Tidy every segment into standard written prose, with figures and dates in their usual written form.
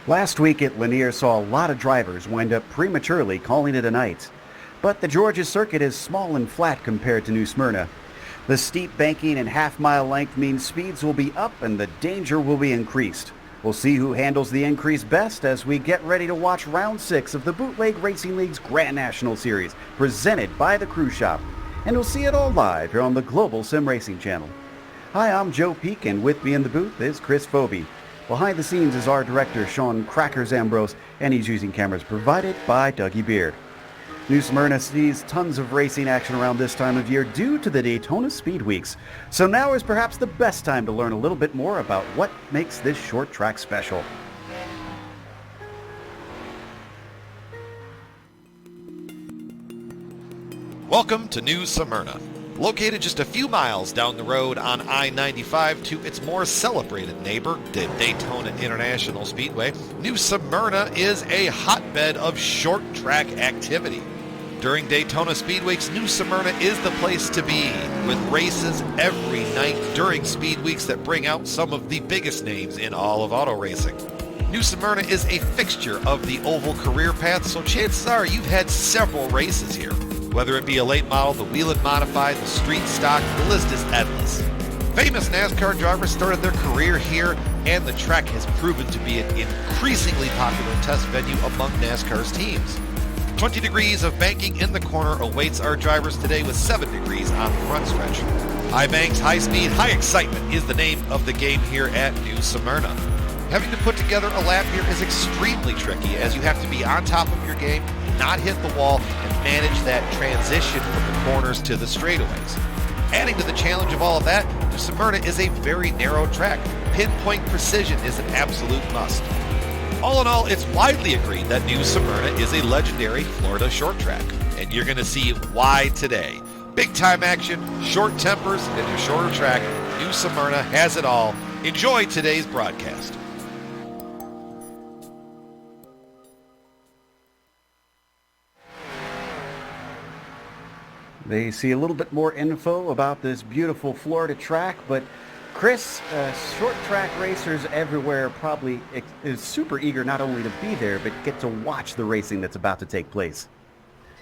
Last week at Lanier saw a lot of drivers wind up prematurely calling it a night. But the Georgia circuit is small and flat compared to New Smyrna. The steep banking and half-mile length means speeds will be up and the danger will be increased. We'll see who handles the increase best as we get ready to watch round 6 of the Bootleg Racing League's Grand National Series, presented by the Cruise Shop. And we'll see it all live here on the Global SimRacing Channel. Hi, I'm Joe Peak, and with me in the booth is Chris Foby. Behind the scenes is our director, Sean Crackers Ambrose, and he's using cameras provided by Dougie Beard. New Smyrna sees tons of racing action around this time of year due to the Daytona Speed Weeks. So now is perhaps the best time to learn a little bit more about what makes this short track special. Welcome to New Smyrna. Located just a few miles down the road on I-95 to its more celebrated neighbor, the Daytona International Speedway, New Smyrna is a hotbed of short track activity. During Daytona Speed Weeks, New Smyrna is the place to be, with races every night during Speed Weeks that bring out some of the biggest names in all of auto racing. New Smyrna is a fixture of the oval career path, so chances are you've had several races here. Whether it be a late model, the wheel-in modified, the street stock, the list is endless. Famous NASCAR drivers started their career here, and the track has proven to be an increasingly popular test venue among NASCAR's teams. 20 degrees of banking in the corner awaits our drivers today with 7 degrees on the front stretch. High banks, high speed, high excitement is the name of the game here at New Smyrna. Having to put together a lap here is extremely tricky, as you have to be on top of your game, not hit the wall, and manage that transition from the corners to the straightaways. Adding to the challenge of all of that, New Smyrna is a very narrow track. Pinpoint precision is an absolute must. All in all, it's widely agreed that New Smyrna is a legendary Florida short track, and you're going to see why today. Big time action, short tempers, and a shorter track. New Smyrna has it all. Enjoy today's broadcast. They see a little bit more info about this beautiful Florida track, but Chris, short track racers everywhere probably is super eager not only to be there, but get to watch the racing that's about to take place.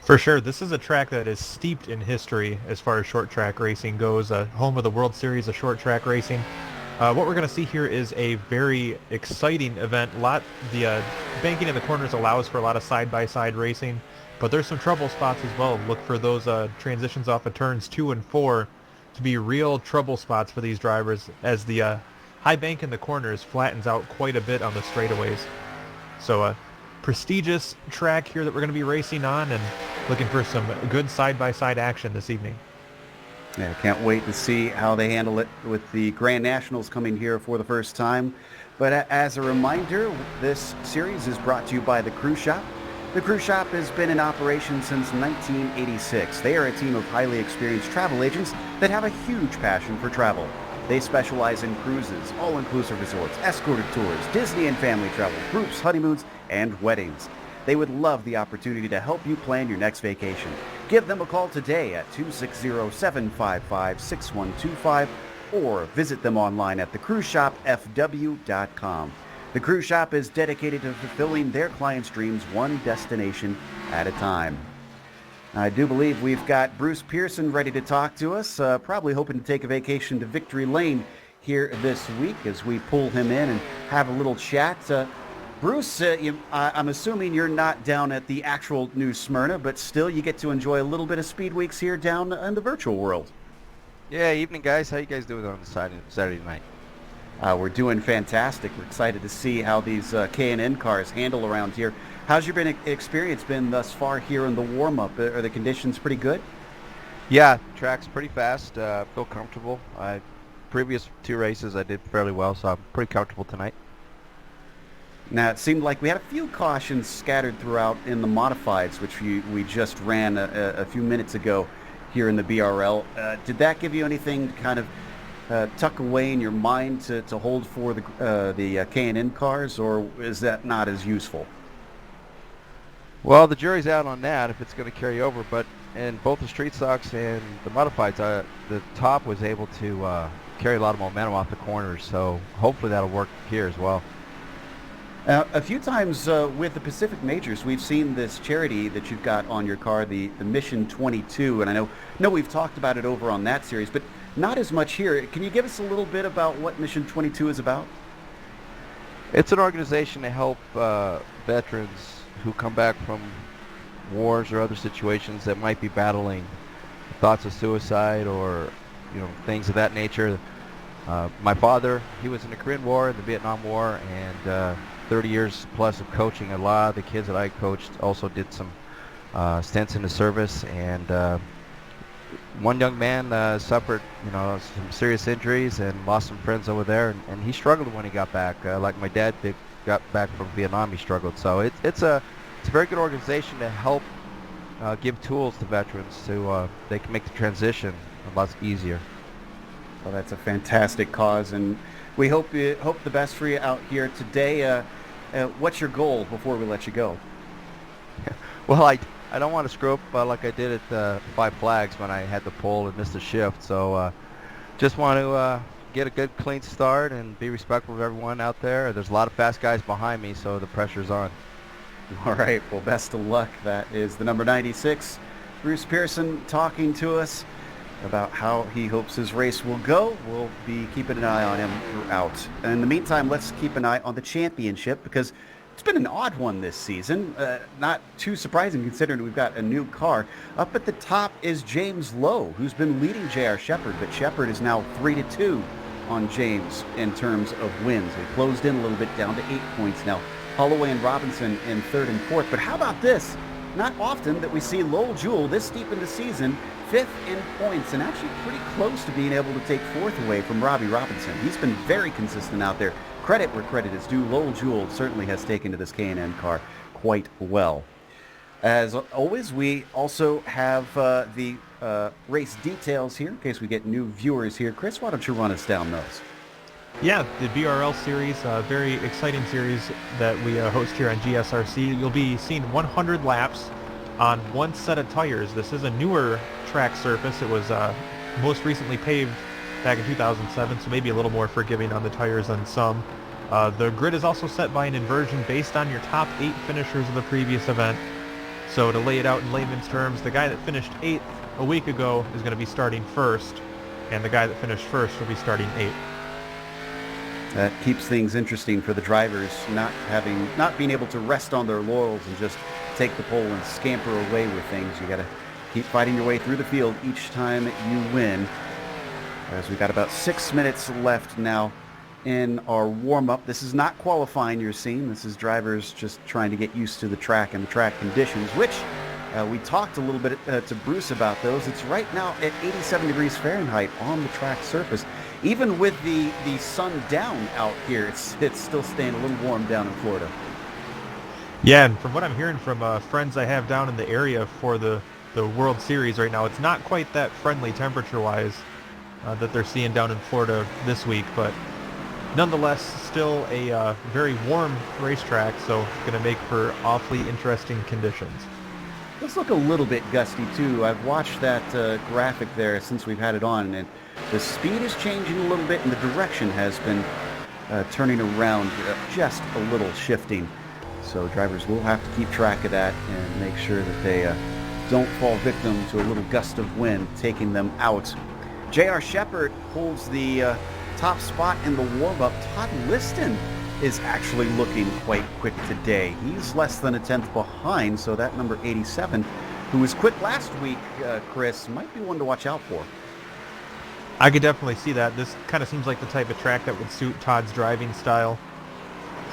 For sure. This is a track that is steeped in history as far as short track racing goes. Home of the World Series of short track racing. What we're going to see here is a very exciting event. The banking in the corners allows for a lot of side-by-side racing, but there's some trouble spots as well. Look for those transitions off of turns 2 and 4 to be real trouble spots for these drivers, as the high bank in the corners flattens out quite a bit on the straightaways. So a prestigious track here that we're going to be racing on, and looking for some good side-by-side action this evening. Yeah, can't wait to see how they handle it with the Grand Nationals coming here for the first time. But as a reminder, this series is brought to you by the Cruise Shop. The Cruise Shop has been in operation since 1986. They are a team of highly experienced travel agents that have a huge passion for travel. They specialize in cruises, all-inclusive resorts, escorted tours, Disney and family travel, groups, honeymoons, and weddings. They would love the opportunity to help you plan your next vacation. Give them a call today at 260-755-6125 or visit them online at thecruiseshopfw.com. The Cruise Shop is dedicated to fulfilling their clients' dreams one destination at a time. I do believe we've got Bruce Pearson ready to talk to us, probably hoping to take a vacation to Victory Lane here this week as we pull him in and have a little chat. Bruce, I'm assuming you're not down at the actual New Smyrna, but still you get to enjoy a little bit of Speed Weeks here down in the virtual world. Yeah, evening guys. How you guys doing on Saturday night? We're doing fantastic. We're excited to see how these K&N cars handle around here. How's your experience been thus far here in the warm-up? Are the conditions pretty good? Yeah, track's pretty fast. Feel comfortable. Previous 2 races I did fairly well, so I'm pretty comfortable tonight. Now, it seemed like we had a few cautions scattered throughout in the modifieds, which we just ran a few minutes ago here in the BRL. Did that give you anything to kind of tuck away in your mind to hold for the K&N cars, or is that not as useful? Well, the jury's out on that if it's going to carry over, but in both the street stocks and the modifieds, the top was able to carry a lot of momentum off the corners, so hopefully that'll work here as well. A few times with the Pacific Majors, we've seen this charity that you've got on your car, the Mission 22, and I know we've talked about it over on that series, but not as much here. Can you give us a little bit about what Mission 22 is about? It's an organization to help veterans who come back from wars or other situations that might be battling thoughts of suicide or things of that nature. My father, he was in the Korean War and the Vietnam War, and 30 years plus of coaching. A lot of the kids that I coached also did some stints in the service, and one young man suffered some serious injuries and lost some friends over there, and he struggled when he got back. Like my dad got back from Vietnam, he struggled. So it's a very good organization to help give tools to veterans so they can make the transition a lot easier. Well, that's a fantastic cause, and we hope the best for you out here today. What's your goal before we let you go? Well, I don't want to screw up like I did at Five Flags when I had the pole and missed a shift. So just want to get a good, clean start and be respectful of everyone out there. There's a lot of fast guys behind me, so the pressure's on. All right. Well, best of luck. That is the number 96, Bruce Pearson, talking to us about how he hopes his race will go. We'll be keeping an eye on him throughout. And in the meantime, let's keep an eye on the championship, because it's been an odd one this season. Not too surprising considering we've got a new car. Up at the top is James Lowe, who's been leading J.R. Shepard, but Shepard is now 3-2 on James in terms of wins. They closed in a little bit, down to 8 points now. Holloway and Robinson in 3rd and 4th. But how about this? Not often that we see Lowell Jewell this deep in the season 5th in points, and actually pretty close to being able to take 4th away from Robbie Robinson. He's been very consistent out there. Credit where credit is due. Lowell Jewell certainly has taken to this K&N car quite well. As always, we also have the race details here in case we get new viewers here. Chris, why don't you run us down those? Yeah, the BRL series, a very exciting series that we host here on GSRC. You'll be seeing 100 laps on one set of tires. This is a newer track surface. It was most recently paved back in 2007, so maybe a little more forgiving on the tires than some. The grid is also set by an inversion based on your top 8 finishers of the previous event. So to lay it out in layman's terms, the guy that finished 8th a week ago is going to be starting 1st, and the guy that finished 1st will be starting 8th. That keeps things interesting for the drivers, not being able to rest on their laurels and just take the pole and scamper away with things. You got to keep fighting your way through the field each time you win. As we've got about 6 minutes left now in our warm-up. This is not qualifying you're seeing. This is drivers just trying to get used to the track and the track conditions, which we talked a little bit to Bruce about those. It's right now at 87 degrees Fahrenheit on the track surface. Even with the sun down out here, it's still staying a little warm down in Florida. Yeah, and from what I'm hearing from friends I have down in the area for the World Series right now, it's not quite that friendly temperature-wise that they're seeing down in Florida this week, but nonetheless, still a very warm racetrack, so it's going to make for awfully interesting conditions. Let's look a little bit gusty, too. I've watched that graphic there since we've had it on, and the speed is changing a little bit, and the direction has been turning around, just a little shifting. So drivers will have to keep track of that and make sure that they don't fall victim to a little gust of wind taking them out. J.R. Shepard holds the top spot in the warm-up. Todd Liston is actually looking quite quick today. He's less than a tenth behind, so that number 87, who was quick last week, Chris, might be one to watch out for. I could definitely see that. This kind of seems like the type of track that would suit Todd's driving style.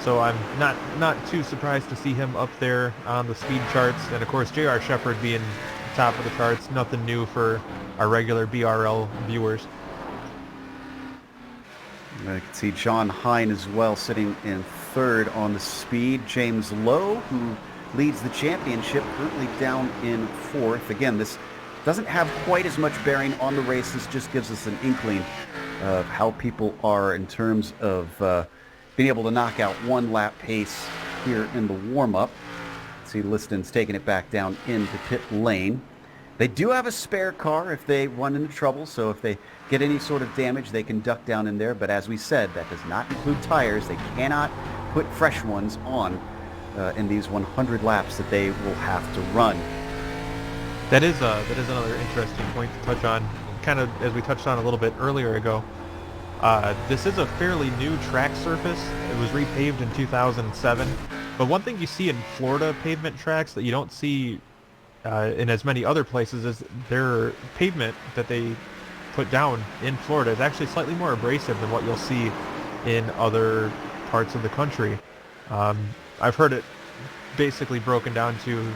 So I'm not too surprised to see him up there on the speed charts. And of course, J.R. Shepard being top of the charts, nothing new for our regular BRL viewers. I can see John Hine as well sitting in 3rd on the speed. James Lowe, who leads the championship, currently down in 4th. Again, this doesn't have quite as much bearing on the race. This just gives us an inkling of how people are in terms of being able to knock out one lap pace here in the warm-up. See Liston's taking it back down into pit lane. They do have a spare car if they run into trouble, so if they get any sort of damage, they can duck down in there. But as we said, that does not include tires. They cannot put fresh ones on in these 100 laps that they will have to run. That is another interesting point to touch on, kind of as we touched on a little bit earlier ago. This is a fairly new track surface. It was repaved in 2007. But one thing you see in Florida pavement tracks that you don't see in as many other places is their pavement that they put down in Florida is actually slightly more abrasive than what you'll see in other parts of the country. I've heard it basically broken down to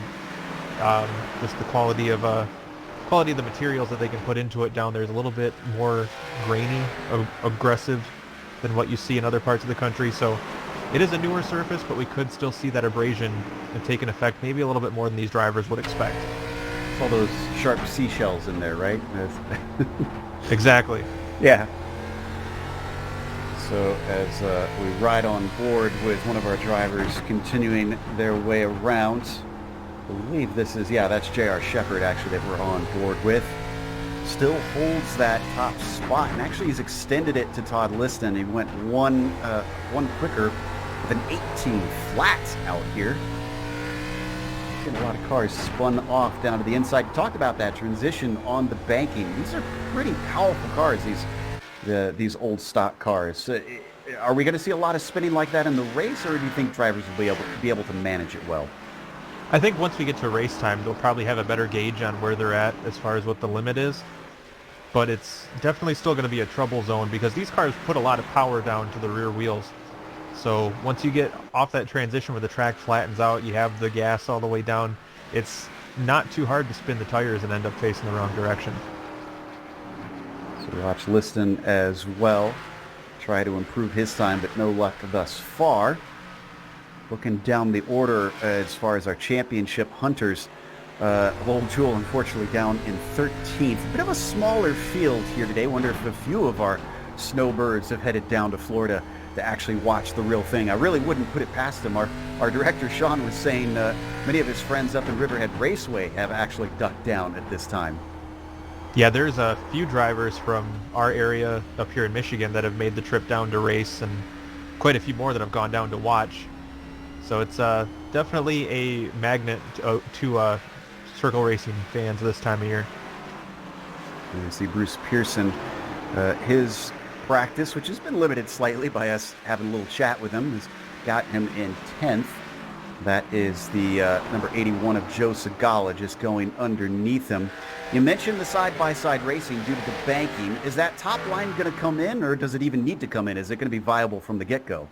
just the quality of the materials that they can put into it down there is a little bit more grainy, aggressive than what you see in other parts of the country. So it is a newer surface, but we could still see that abrasion taking effect maybe a little bit more than these drivers would expect. It's all those sharp seashells in there, right? Exactly. Yeah. So as we ride on board with one of our drivers continuing their way around, I believe this is, that's J.R. Shepard actually that we're on board with. Still holds that top spot, and actually he's extended it to Todd Liston. He went one quicker with an 18 flat out here. Getting a lot of cars spun off down to the inside. Talked about that transition on the banking. These are pretty powerful cars, these old stock cars. Are we going to see a lot of spinning like that in the race, or do you think drivers will be able to manage it well? I think once we get to race time, they'll probably have a better gauge on where they're at as far as what the limit is. But it's definitely still going to be a trouble zone because these cars put a lot of power down to the rear wheels. So once you get off that transition where the track flattens out, you have the gas all the way down, it's not too hard to spin the tires and end up facing the wrong direction. So we watch Liston as well. Try to improve his time, but no luck thus far. Looking down the order as far as our championship hunters, Lowell Jewell unfortunately down in 13th. A bit of a smaller field here today. Wonder if a few of our snowbirds have headed down to Florida to actually watch the real thing. I really wouldn't put it past him. Our director Sean was saying many of his friends up in Riverhead Raceway have actually ducked down at this time. Yeah, there's a few drivers from our area up here in Michigan that have made the trip down to race, and quite a few more that have gone down to watch. So it's definitely a magnet to circle racing fans this time of year. You see Bruce Pearson, his practice, which has been limited slightly by us having a little chat with him, has got him in 10th. That is the number 81 of Joe Segala just going underneath him. You mentioned the side-by-side racing due to the banking. Is that top line going to come in, or does it even need to come in? Is it going to be viable from the get-go?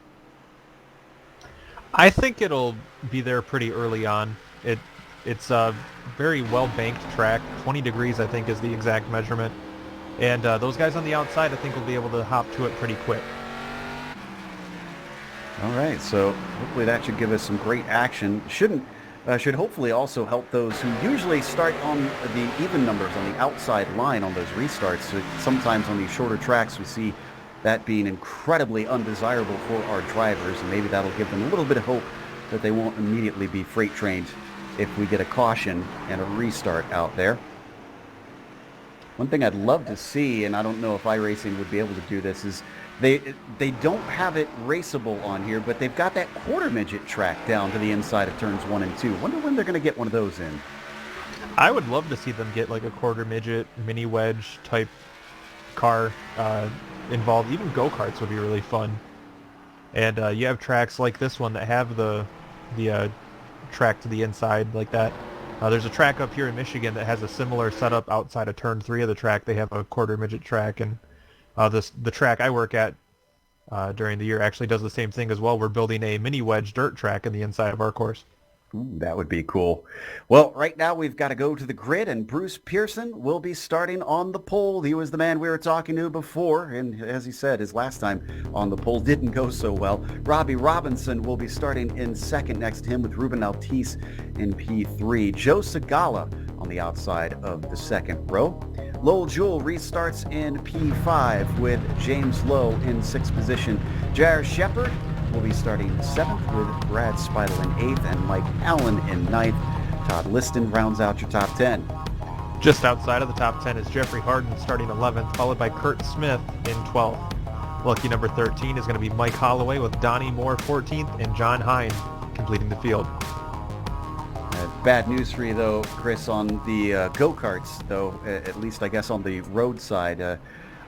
I think it'll be there pretty early on. It's a very well-banked track. 20 degrees, I think, is the exact measurement. And those guys on the outside, I think, will be able to hop to it pretty quick. All right, so hopefully that should give us some great action. Should hopefully also help those who usually start on the even numbers on the outside line on those restarts. So sometimes on these shorter tracks, we see that being incredibly undesirable for our drivers, and maybe that'll give them a little bit of hope that they won't immediately be freight trained if we get a caution and a restart out there. One thing I'd love to see, and I don't know if iRacing would be able to do this, is they don't have it raceable on here, but they've got that quarter midget track down to the inside of turns 1 and 2. Wonder when they're going to get one of those in. I would love to see them get like a quarter midget mini wedge type car involved. Even go-karts would be really fun. And you have tracks like this one that have the track to the inside like that. There's a track up here in Michigan that has a similar setup outside of turn 3 of the track. They have a quarter midget track, and the track I work at during the year actually does the same thing as well. We're building a mini wedge dirt track in the inside of our course. Ooh, that would be cool. Well, right now we've got to go to the grid, and Bruce Pearson will be starting on the pole. He was the man we were talking to before, and as he said, his last time on the pole didn't go so well. Robbie Robinson will be starting in second next to him, with Ruben Altice in P3. Joe Segala on the outside of the second row. Lowell Jewell restarts in P5 with James Lowe in 6th position. J.R. Shepard will be starting 7th with Brad Speidel in 8th and Mike Allen in 9th. Todd Liston rounds out your top 10. Just outside of the top 10 is Jeffrey Harden starting 11th, followed by Kurt Smith in 12th. Lucky number 13 is going to be Mike Holloway with Donnie Moore 14th and John Hine completing the field. Bad news for you, though, Chris, on the go-karts, though, at least I guess on the road side.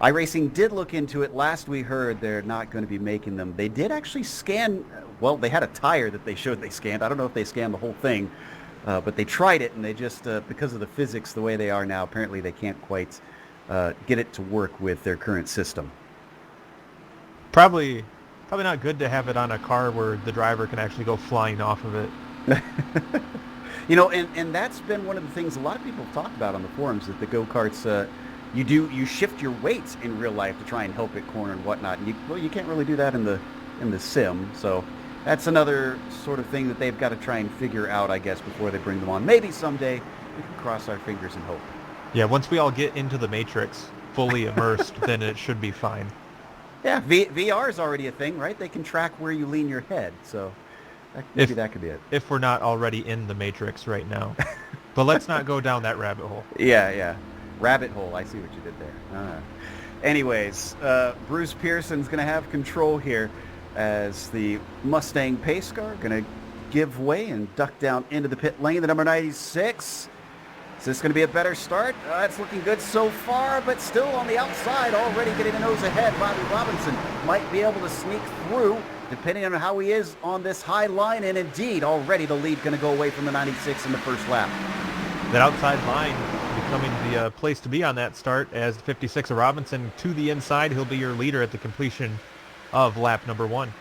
iRacing did look into it. Last we heard, they're not going to be making them. They did actually scan, well, they had a tire that they showed they scanned. I don't know if they scanned the whole thing, but they tried it, and they just, because of the physics the way they are now, apparently they can't quite get it to work with their current system. Probably not good to have it on a car where the driver can actually go flying off of it. You know, and that's been one of the things a lot of people have talked about on the forums, that the go-karts, you shift your weight in real life to try and help it corner and whatnot. And you can't really do that in the sim. So that's another sort of thing that they've got to try and figure out, I guess, before they bring them on. Maybe someday we can cross our fingers and hope. Yeah, once we all get into the Matrix, fully immersed, then it should be fine. Yeah, VR is already a thing, right? They can track where you lean your head, so maybe that could be it. If we're not already in the Matrix right now. But let's not go down that rabbit hole. Yeah. Rabbit hole. I see what you did there. Anyways, Bruce Pearson's going to have control here as the Mustang pace car going to give way and duck down into the pit lane. The number 96. Is this going to be a better start? It's looking good so far, but still on the outside, already getting a nose ahead. Bobby Robinson might be able to sneak through, depending on how he is on this high line. And indeed, already the lead going to go away from the 96 in the first lap. That outside line becoming the place to be on that start, as 56 of Robinson to the inside. He'll be your leader at the completion of lap number 1.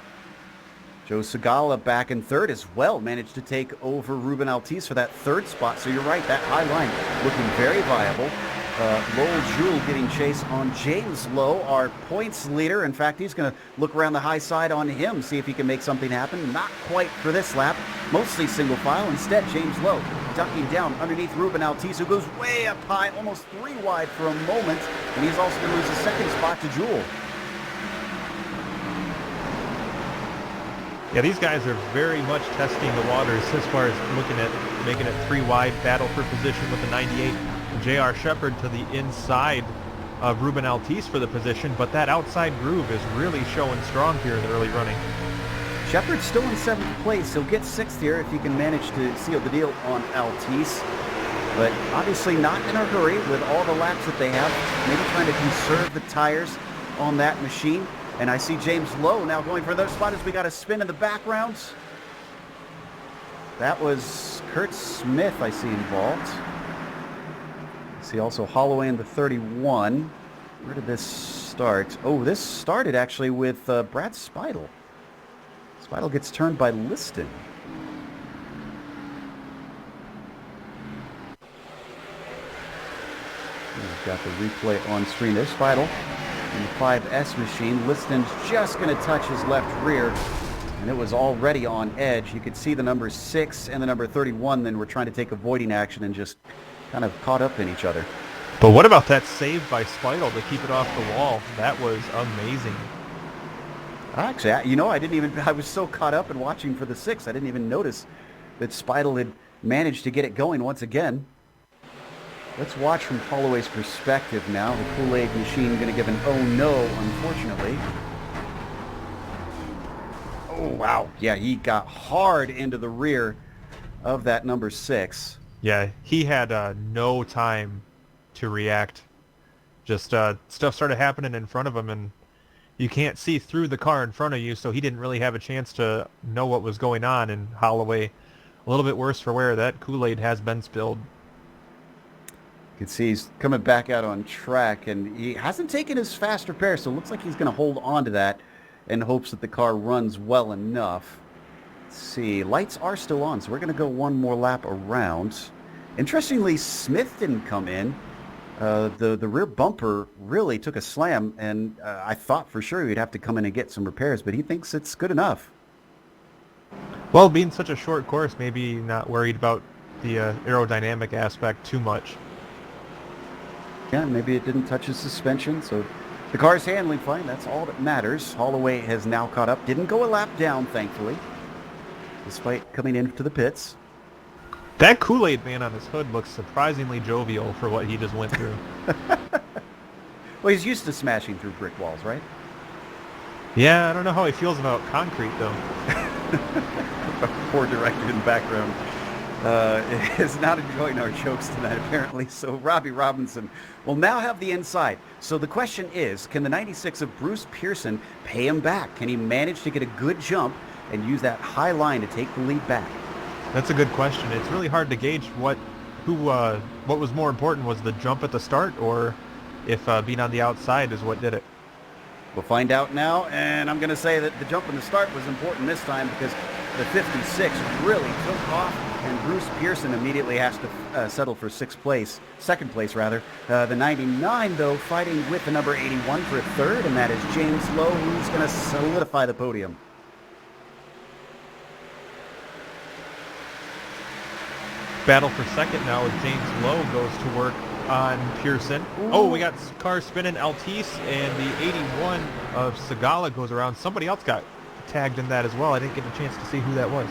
Joe Segala back in third as well, managed to take over Ruben Altice for that third spot. So you're right, that high line looking very viable. Lowell Jewell getting chase on James Lowe, our points leader. In fact, he's going to look around the high side on him, see if he can make something happen. Not quite for this lap, mostly single file. Instead, James Lowe ducking down underneath Ruben Altice, who goes way up high, almost 3 wide for a moment. And he's also going to lose the second spot to Jewell. Yeah, these guys are very much testing the waters as far as looking at making it 3 wide, battle for position with the 98. J.R. Shepard to the inside of Ruben Altice for the position, but that outside groove is really showing strong here in the early running. Shepard's still in 7th place. He'll get 6th here if he can manage to seal the deal on Altice. But obviously not in a hurry with all the laps that they have. Maybe trying to conserve the tires on that machine. And I see James Lowe now going for another spot as we got a spin in the background. That was Kurt Smith I see involved. I see also Holloway in the 31. Where did this start? Oh, this started actually with Brad Speidel. Speidel gets turned by Liston. We've got the replay on screen. There's Speidel in the 5S machine. Liston's just going to touch his left rear, and it was already on edge. You could see the number 6 and the number 31 then were trying to take avoiding action and just kind of caught up in each other. But what about that save by Speidel to keep it off the wall? That was amazing. Actually, you know, I was so caught up in watching for the 6, I didn't even notice that Speidel had managed to get it going once again. Let's watch from Holloway's perspective now. The Kool-Aid machine going to give an oh no, unfortunately. Oh, wow. Yeah, he got hard into the rear of that number 6. Yeah, he had no time to react. Just stuff started happening in front of him, and you can't see through the car in front of you, so he didn't really have a chance to know what was going on. And Holloway, a little bit worse for wear. That Kool-Aid has been spilled. You can see he's coming back out on track, and he hasn't taken his fast repair, so it looks like he's going to hold on to that in hopes that the car runs well enough. Let's see, lights are still on, so we're going to go one more lap around. Interestingly, Smith didn't come in. The rear bumper really took a slam, and I thought for sure he'd have to come in and get some repairs, but he thinks it's good enough. Well, being such a short course, maybe not worried about the aerodynamic aspect too much. Yeah, maybe it didn't touch his suspension, so the car's handling fine. That's all that matters. Holloway has now caught up. Didn't go a lap down, thankfully, despite coming into the pits. That Kool-Aid man on his hood looks surprisingly jovial for what he just went through. Well, he's used to smashing through brick walls, right? Yeah, I don't know how he feels about concrete, though. Poor director in the background is not enjoying our jokes tonight, apparently. So Robbie Robinson will now have the inside. So the question is, can the 96 of Bruce Pearson pay him back? Can he manage to get a good jump and use that high line to take the lead back? That's a good question. It's really hard to gauge what was more important, was the jump at the start, or if being on the outside is what did it. We'll find out now, and I'm going to say that the jump in the start was important this time because the 56 really took off, and Bruce Pearson immediately has to settle for second place rather. The 99, though, fighting with the number 81 for a third, and that is James Lowe, who's going to solidify the podium. Battle for second now as James Lowe goes to work on Pearson. Ooh. Oh, we got cars spinning. Altice and the 81 of Segala goes around. Somebody else got tagged in that as well. I didn't get a chance to see who that was.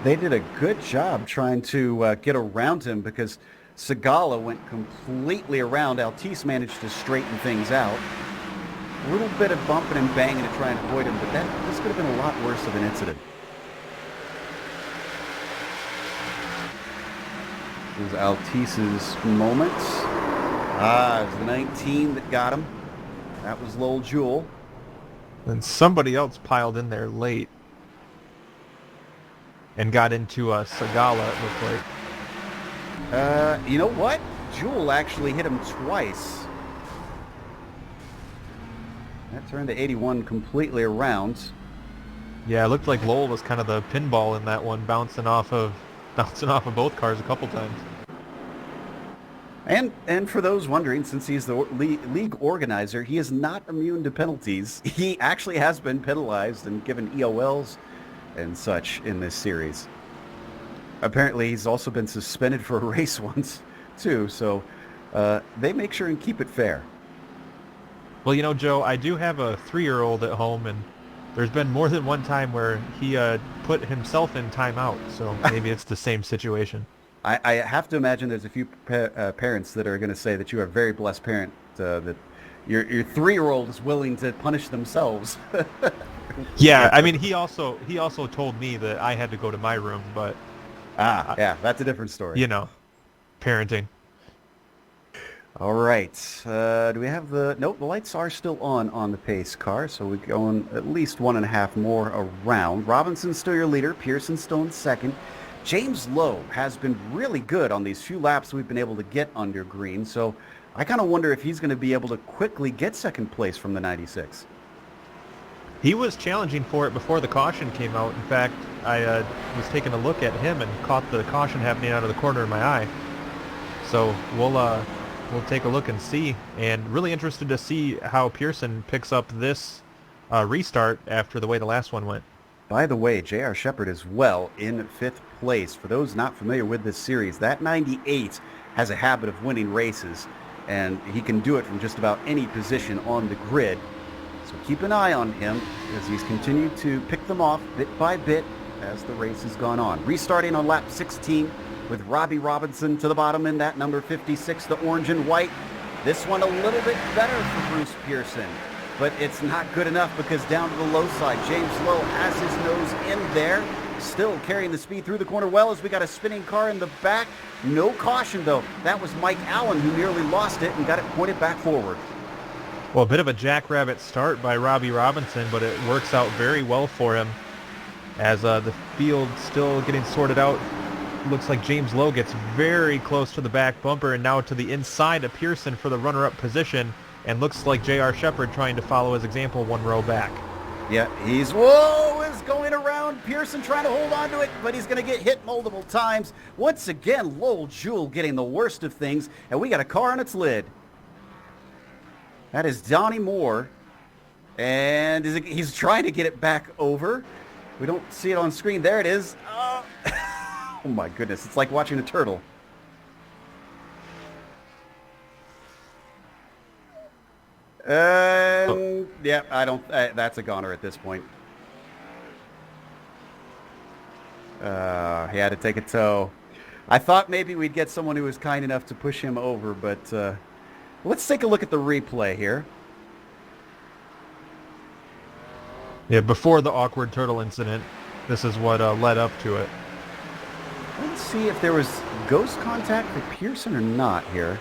They did a good job trying to get around him because Segala went completely around. Altice managed to straighten things out. A little bit of bumping and banging to try and avoid him, but this could have been a lot worse of an incident. It was Altice's moment. It was the 19 that got him. That was Lowell Jewell. And somebody else piled in there late and got into Segala, it looked like. You know what? Jewell actually hit him twice. That turned the 81 completely around. Yeah, it looked like Lowell was kind of the pinball in that one, bouncing off of both cars a couple times. And for those wondering, since he's the league organizer, he is not immune to penalties. He actually has been penalized and given EOLs and such in this series. Apparently, he's also been suspended for a race once, too. So they make sure and keep it fair. Well, you know, Joe, I do have a 3-year-old at home, and there's been more than one time where he put himself in timeout, so maybe it's the same situation. I have to imagine there's a few parents that are going to say that you are a very blessed parent, that your 3-year-old is willing to punish themselves. Yeah, I mean, he also told me that I had to go to my room, but... yeah, that's a different story. You know, parenting. All right. Do we have the... Nope, the lights are still on the pace car, so we're going at least 1.5 more around. Robinson's still your leader. Pearson's still in second. James Lowe has been really good on these few laps we've been able to get under green, so I kind of wonder if he's going to be able to quickly get second place from the 96. He was challenging for it before the caution came out. In fact, I was taking a look at him and caught the caution happening out of the corner of my eye. So we'll take a look and see, and really interested to see how Pearson picks up this restart after the way the last one went. By the way, J.R. Shepard is well in 5th place. For those not familiar with this series, that 98 has a habit of winning races, and he can do it from just about any position on the grid. So keep an eye on him as he's continued to pick them off bit by bit as the race has gone on. Restarting on lap 16 with Robbie Robinson to the bottom in that number 56, the orange and white. This one a little bit better for Bruce Pearson, but it's not good enough because down to the low side, James Lowe has his nose in there, still carrying the speed through the corner well as we got a spinning car in the back. No caution, though. That was Mike Allen who nearly lost it and got it pointed back forward. Well, a bit of a jackrabbit start by Robbie Robinson, but it works out very well for him as the field still getting sorted out. Looks like James Lowe gets very close to the back bumper and now to the inside of Pearson for the runner-up position, and looks like J.R. Shepard trying to follow his example 1 row back. Yeah, is going around. Pearson trying to hold on to it, but he's going to get hit multiple times. Once again, Lowell Jewell getting the worst of things, and we got a car on its lid. That is Donnie Moore, and he's trying to get it back over. We don't see it on screen. There it is. Oh my goodness, it's like watching a turtle. Yeah, that's a goner at this point. He had to take a tow. I thought maybe we'd get someone who was kind enough to push him over, but let's take a look at the replay here. Yeah, before the awkward turtle incident, this is what led up to it. Let's see if there was ghost contact for Pearson or not here.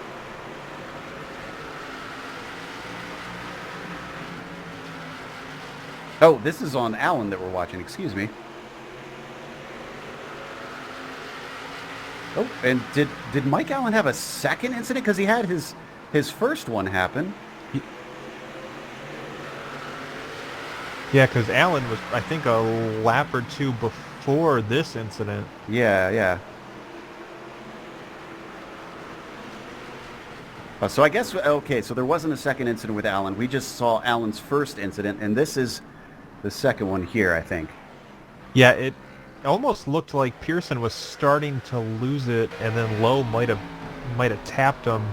Oh, this is on Allen that we're watching. Excuse me. Oh, and did Mike Allen have a second incident? Because he had his first one happen. Yeah, because Allen was, I think, a lap or two before this incident. Yeah, yeah. So I guess, okay, so there wasn't a second incident with Allen. We just saw Allen's first incident, and this is the second one here, I think. Yeah, it almost looked like Pearson was starting to lose it, and then Lowe might have tapped him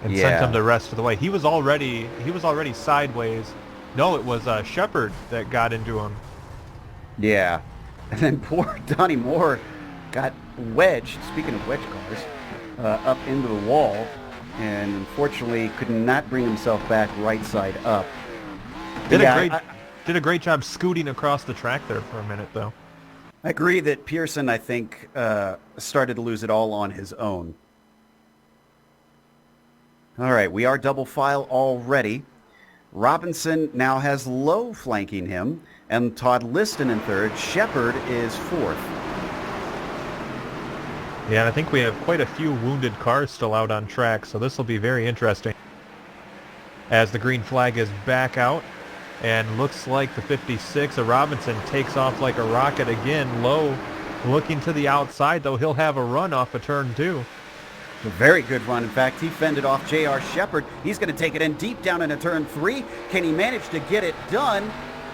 and sent him the rest of the way. He was already sideways. No, it was Shepard that got into him. Yeah, and then poor Donnie Moore got wedged. Speaking of wedge cars, up into the wall, and unfortunately could not bring himself back right side up. Did a great job scooting across the track there for a minute, though. I agree that Pearson, I think, started to lose it all on his own. All right, we are double file already. Robinson now has Lowe flanking him, and Todd Liston in third. Shepard is fourth. Yeah, and I think we have quite a few wounded cars still out on track, so this will be very interesting. As the green flag is back out, and looks like the 56 of Robinson takes off like a rocket again. Lowe looking to the outside, though he'll have a run off of turn 2. A very good run. In fact, he fended off J.R. Shepard. He's going to take it in deep down into turn 3. Can he manage to get it done?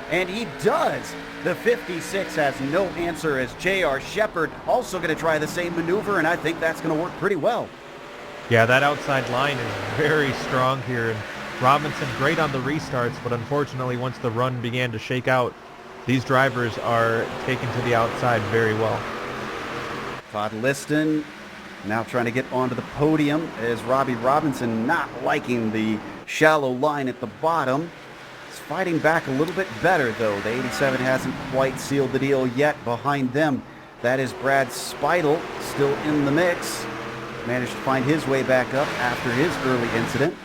And he does. The 56 has no answer as J.R. Shepard also going to try the same maneuver, and I think that's going to work pretty well. Yeah, that outside line is very strong here. And Robinson great on the restarts, but unfortunately once the run began to shake out, these drivers are taken to the outside very well. Todd Liston now trying to get onto the podium as Robbie Robinson not liking the shallow line at the bottom. He's fighting back a little bit better, though. The 87 hasn't quite sealed the deal yet. Behind them, that is Brad Speidel, still in the mix. Managed to find his way back up after his early incident.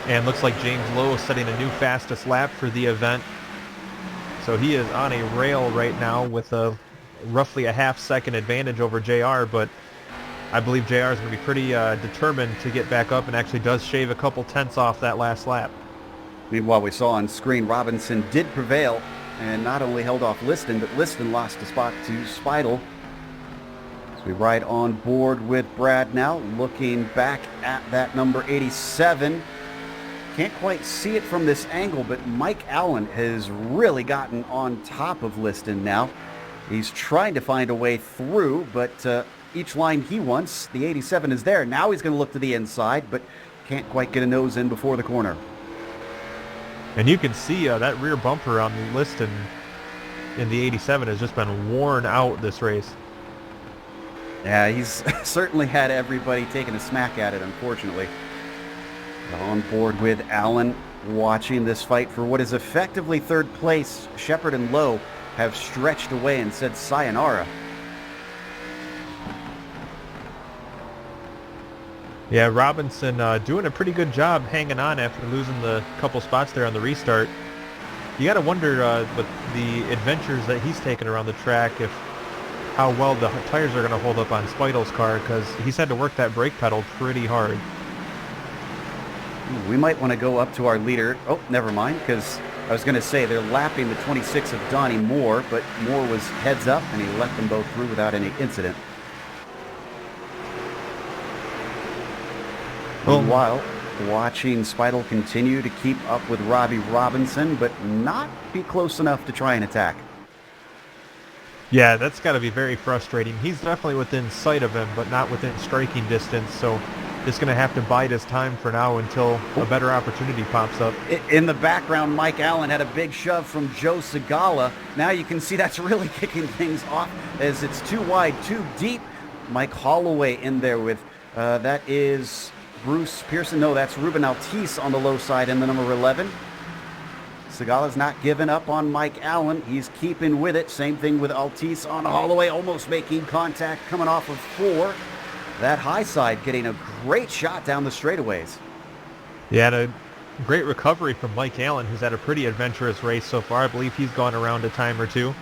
And looks like James Lowe is setting a new fastest lap for the event. So he is on a rail right now with a roughly a half-second advantage over JR, but I believe JR is going to be pretty determined to get back up and actually does shave a couple tenths off that last lap. Meanwhile, we saw on screen Robinson did prevail and not only held off Liston, but Liston lost a spot to Speidel. So we ride on board with Brad now, looking back at that number 87. Can't quite see it from this angle, but Mike Allen has really gotten on top of Liston now. He's trying to find a way through, but each line he wants, the 87 is there. Now he's going to look to the inside, but can't quite get a nose in before the corner. And you can see that rear bumper on Liston in the 87 has just been worn out this race. Yeah, he's certainly had everybody taking a smack at it, unfortunately. On board with Allen, watching this fight for what is effectively third place. Shepard and Lowe have stretched away and said sayonara. Yeah, Robinson doing a pretty good job hanging on after losing the couple spots there on the restart. You got to wonder with the adventures that he's taken around the track how well the tires are going to hold up on Speidel's car, because he's had to work that brake pedal pretty hard. We might want to go up to our leader. Oh, never mind, because I was going to say they're lapping the 26 of Donnie Moore, but Moore was heads up and he let them both through without any incident. Meanwhile, watching Speidel continue to keep up with Robbie Robinson, but not be close enough to try and attack. Yeah, that's got to be very frustrating. He's definitely within sight of him, but not within striking distance, so just going to have to bide his time for now until a better opportunity pops up. In the background, Mike Allen had a big shove from Joe Segala. Now you can see that's really kicking things off as it's too wide, too deep. Mike Holloway in there with, that is Bruce Pearson. No, that's Ruben Altice on the low side in the number 11. Segala's not giving up on Mike Allen. He's keeping with it. Same thing with Altice on Holloway, almost making contact coming off of 4. That high side getting a great shot down the straightaways. Yeah, and a great recovery from Mike Allen, who's had a pretty adventurous race so far. I believe he's gone around a time or two,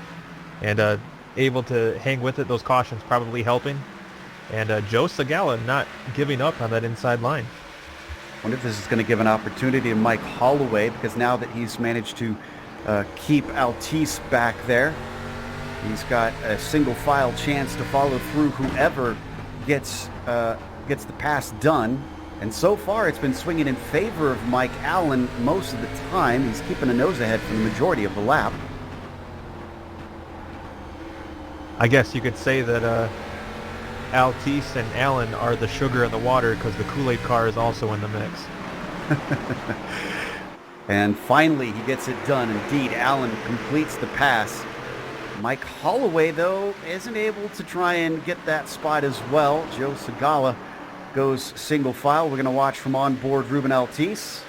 and able to hang with it. Those cautions probably helping. And Joe Segala not giving up on that inside line. Wonder if this is going to give an opportunity to Mike Holloway, because now that he's managed to keep Altice back there, he's got a single file chance to follow through whoever gets the pass done. And so far it's been swinging in favor of Mike Allen most of the time. He's keeping a nose ahead for the majority of the lap. I guess you could say that Altice and Allen are the sugar in the water, because the Kool-Aid car is also in the mix. And finally he gets it done. Indeed, Allen completes the pass. Mike Holloway, though, isn't able to try and get that spot as well. Joe Segala goes single file. We're going to watch from on board Ruben Altice.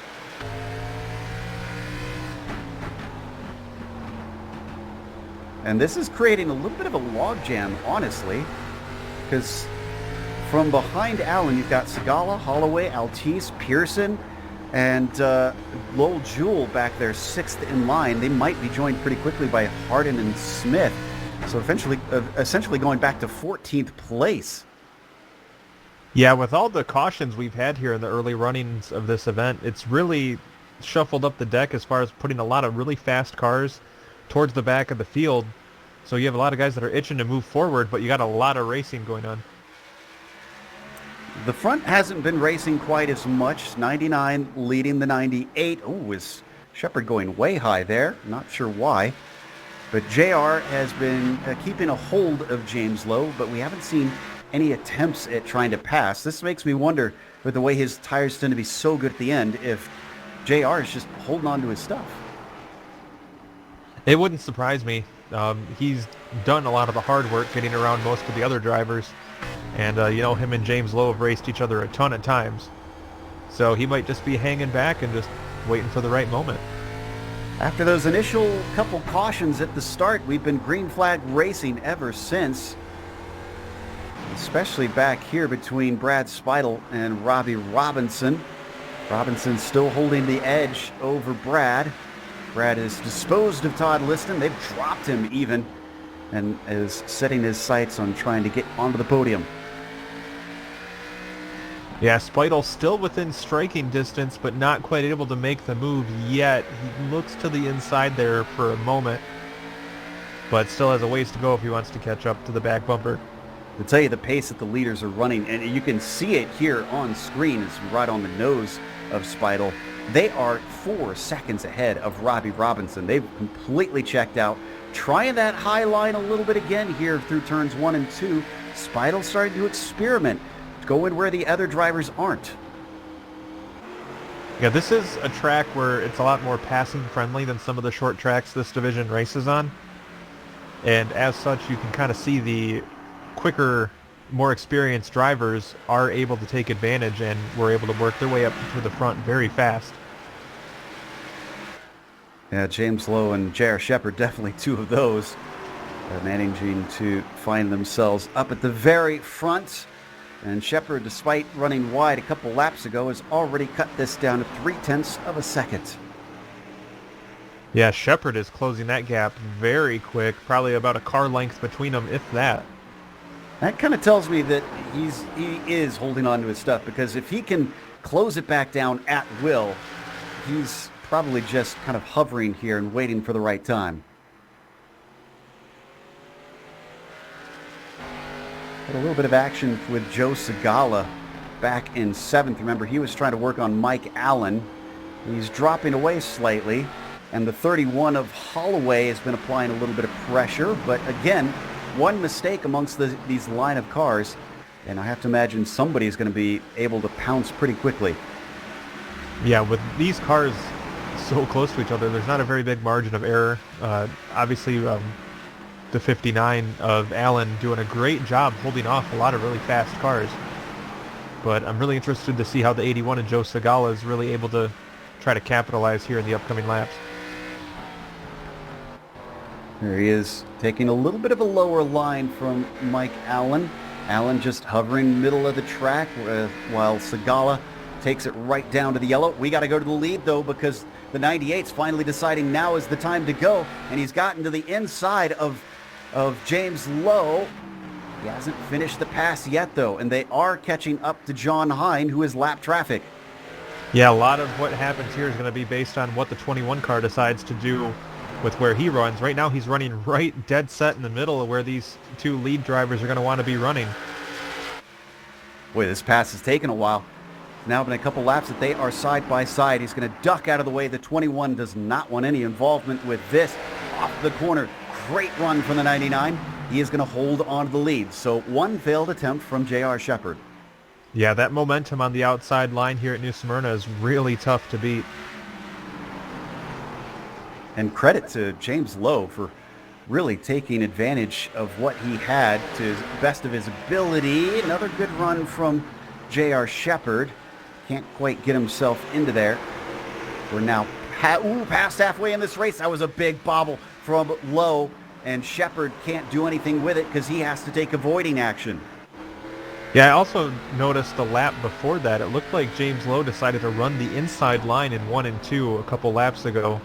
And this is creating a little bit of a logjam, honestly, because from behind Allen, you've got Segala, Holloway, Altice, Pearson, and Lowell Jewell back there, 6th in line. They might be joined pretty quickly by Hardin and Smith. So essentially going back to 14th place. Yeah, with all the cautions we've had here in the early runnings of this event, it's really shuffled up the deck as far as putting a lot of really fast cars towards the back of the field. So you have a lot of guys that are itching to move forward, but you got a lot of racing going on. The front hasn't been racing quite as much. 99 leading the 98. Oh, is Shepard going way high there? Not sure why. But JR has been keeping a hold of James Lowe, but we haven't seen any attempts at trying to pass. This makes me wonder, with the way his tires tend to be so good at the end, if JR is just holding on to his stuff. It wouldn't surprise me. He's done a lot of the hard work getting around most of the other drivers. And, him and James Lowe have raced each other a ton of times. So he might just be hanging back and just waiting for the right moment. After those initial couple cautions at the start, we've been green flag racing ever since. Especially back here between Brad Speidel and Robbie Robinson. Robinson still holding the edge over Brad. Brad has disposed of Todd Liston. They've dropped him even, and is setting his sights on trying to get onto the podium. Yeah, Speidel still within striking distance, but not quite able to make the move yet. He looks to the inside there for a moment, but still has a ways to go if he wants to catch up to the back bumper. To tell you the pace that the leaders are running, and you can see it here on screen, it's right on the nose of Speidel. They are 4 seconds ahead of Robbie Robinson. They've completely checked out. Trying that high line a little bit again here through turns 1 and 2. Speidel starting to experiment, going where the other drivers aren't. Yeah, this is a track where it's a lot more passing friendly than some of the short tracks this division races on. And as such, you can kind of see the quicker, more experienced drivers are able to take advantage and were able to work their way up to the front very fast. Yeah, James Lowe and J.R. Shepard, definitely 2 of those, managing to find themselves up at the very front. And Shepard, despite running wide a couple laps ago, has already cut this down to 0.3 of a second. Yeah, Shepard is closing that gap very quick, probably about a car length between them, if that. That kind of tells me that he is holding on to his stuff, because if he can close it back down at will, he's probably just kind of hovering here and waiting for the right time. Had a little bit of action with Joe Segala back in 7th. Remember, he was trying to work on Mike Allen. He's dropping away slightly, and the 31 of Holloway has been applying a little bit of pressure, but again, one mistake amongst these line of cars, and I have to imagine somebody is going to be able to pounce pretty quickly. Yeah, with these cars so close to each other, there's not a very big margin of error. Obviously, the 59 of Allen doing a great job holding off a lot of really fast cars. but I'm really interested to see how the 81 and Joe Segala is really able to try to capitalize here in the upcoming laps. There he is, taking a little bit of a lower line from Mike Allen. Allen just hovering middle of the track, while Segala takes it right down to the yellow. We got to go to the lead, though, because the 98's finally deciding now is the time to go, and he's gotten to the inside of James Lowe. He hasn't finished the pass yet, though, and they are catching up to John Hine, who is lap traffic. Yeah, a lot of what happens here is going to be based on what the 21 car decides to do with where he runs. Right now he's running right dead set in the middle of where these two lead drivers are going to want to be running. Boy, this pass has taken a while. Now been a couple laps that they are side by side. He's going to duck out of the way. The 21 does not want any involvement with this. Off the corner. Great run from the 99. He is going to hold on to the lead. So one failed attempt from J.R. Shepard. Yeah, that momentum on the outside line here at New Smyrna is really tough to beat. And credit to James Lowe for really taking advantage of what he had to the best of his ability. Another good run from J.R. Shepard. Can't quite get himself into there. We're now past halfway in this race. That was a big bobble from Lowe, and Shepard can't do anything with it because he has to take avoiding action. Yeah, I also noticed the lap before that. It looked like James Lowe decided to run the inside line in 1 and 2 a couple laps ago.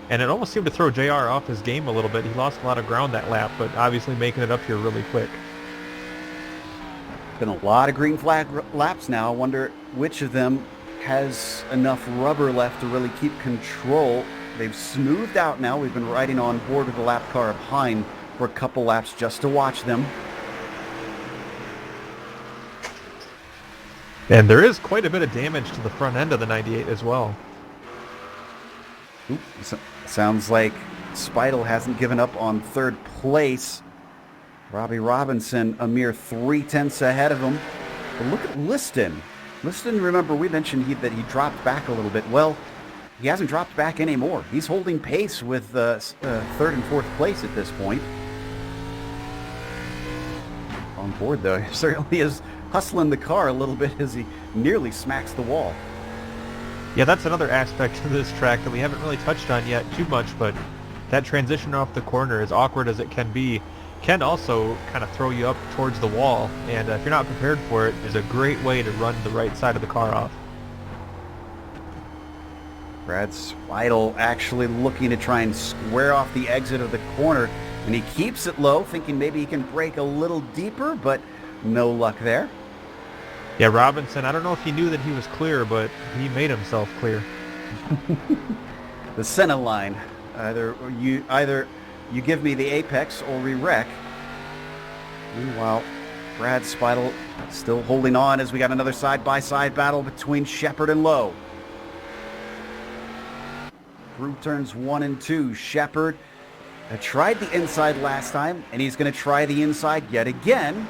And it almost seemed to throw JR off his game a little bit. He lost a lot of ground that lap, but obviously making it up here really quick. Been a lot of green flag laps now. I wonder which of them has enough rubber left to really keep control. They've smoothed out now. We've been riding on board with the lap car of Hine for a couple laps just to watch them. And there is quite a bit of damage to the front end of the 98 as well. Sounds like Speidel hasn't given up on third place. Robbie Robinson a mere 3/10 ahead of him. But look at Liston. Liston, remember we mentioned that he dropped back a little bit. Well, he hasn't dropped back anymore. He's holding pace with third and fourth place at this point. On board, though, he certainly is hustling the car a little bit as he nearly smacks the wall. Yeah, that's another aspect of this track that we haven't really touched on yet too much, but that transition off the corner, as awkward as it can be, can also kind of throw you up towards the wall, and if you're not prepared for it, is a great way to run the right side of the car off. Brad Speidel actually looking to try and square off the exit of the corner, and he keeps it low, thinking maybe he can brake a little deeper, but no luck there. Yeah, Robinson, I don't know if he knew that he was clear, but he made himself clear. The center line. Either you give me the apex or we wreck. Meanwhile, Brad Speidel still holding on as we got another side-by-side battle between Shepard and Lowe. Through turns 1 and 2, Shepard tried the inside last time, and he's going to try the inside yet again.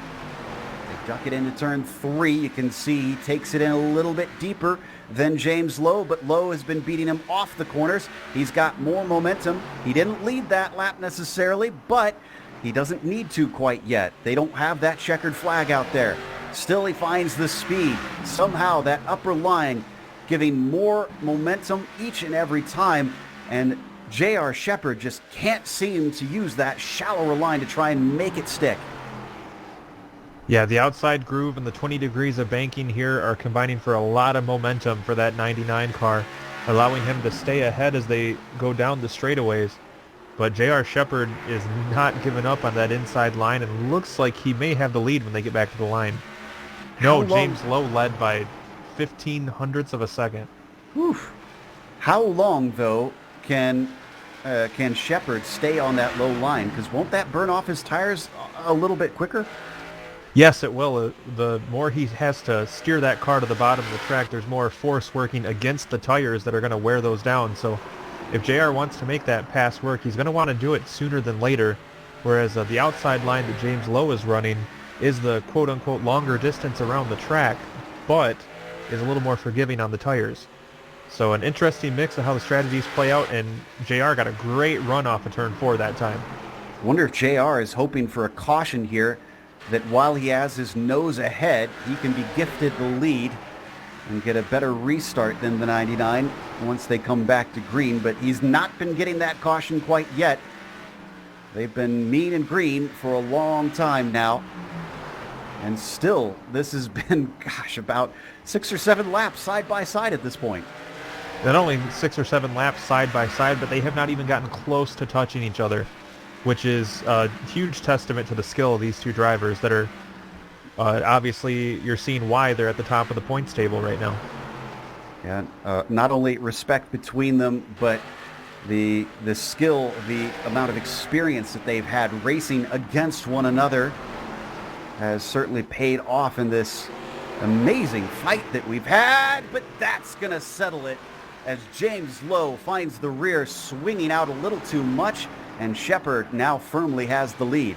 They duck it into turn 3. You can see he takes it in a little bit deeper than James Lowe, but Lowe has been beating him off the corners. He's got more momentum. He didn't lead that lap necessarily, but he doesn't need to quite yet. They don't have that checkered flag out there. Still, he finds the speed. Somehow, that upper line giving more momentum each and every time, and J.R. Shepard just can't seem to use that shallower line to try and make it stick. Yeah, the outside groove and the 20 degrees of banking here are combining for a lot of momentum for that 99 car, allowing him to stay ahead as they go down the straightaways. But J.R. Shepard is not giving up on that inside line, and looks like he may have the lead when they get back to the line. No, James Lowe led by 15 hundredths of a second. Whew. How long, though, can Shepard stay on that low line? Because won't that burn off his tires a little bit quicker? Yes, it will. The more he has to steer that car to the bottom of the track, there's more force working against the tires that are going to wear those down. So if JR wants to make that pass work, he's going to want to do it sooner than later, whereas the outside line that James Lowe is running is the quote-unquote longer distance around the track, but is a little more forgiving on the tires. So an interesting mix of how the strategies play out, and JR got a great run off of turn 4 that time. I wonder if JR is hoping for a caution here that while he has his nose ahead, he can be gifted the lead and get a better restart than the 99 once they come back to green, but he's not been getting that caution quite yet. They've been mean and green for a long time now. And still, this has been, gosh, about 6 or 7 laps side by side at this point. Not only 6 or 7 laps side by side, but they have not even gotten close to touching each other, which is a huge testament to the skill of these two drivers that are, obviously, you're seeing why they're at the top of the points table right now. Yeah, not only respect between them, but the skill, the amount of experience that they've had racing against one another has certainly paid off in this amazing fight that we've had, but that's going to settle it as James Lowe finds the rear swinging out a little too much, and Shepard now firmly has the lead.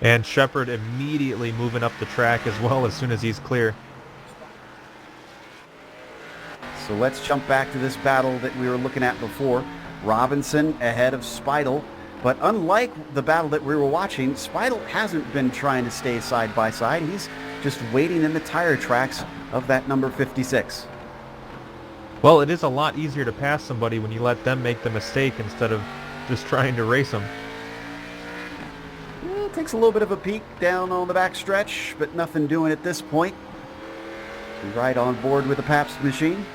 And Shepard immediately moving up the track as well as soon as he's clear. So let's jump back to this battle that we were looking at before. Robinson ahead of Speidel, but unlike the battle that we were watching, Speidel hasn't been trying to stay side by side. He's just waiting in the tire tracks of that number 56. Well, it is a lot easier to pass somebody when you let them make the mistake instead of just trying to race them. Well, it takes a little bit of a peek down on the back stretch, but nothing doing at this point. Right on board with the Pabst machine.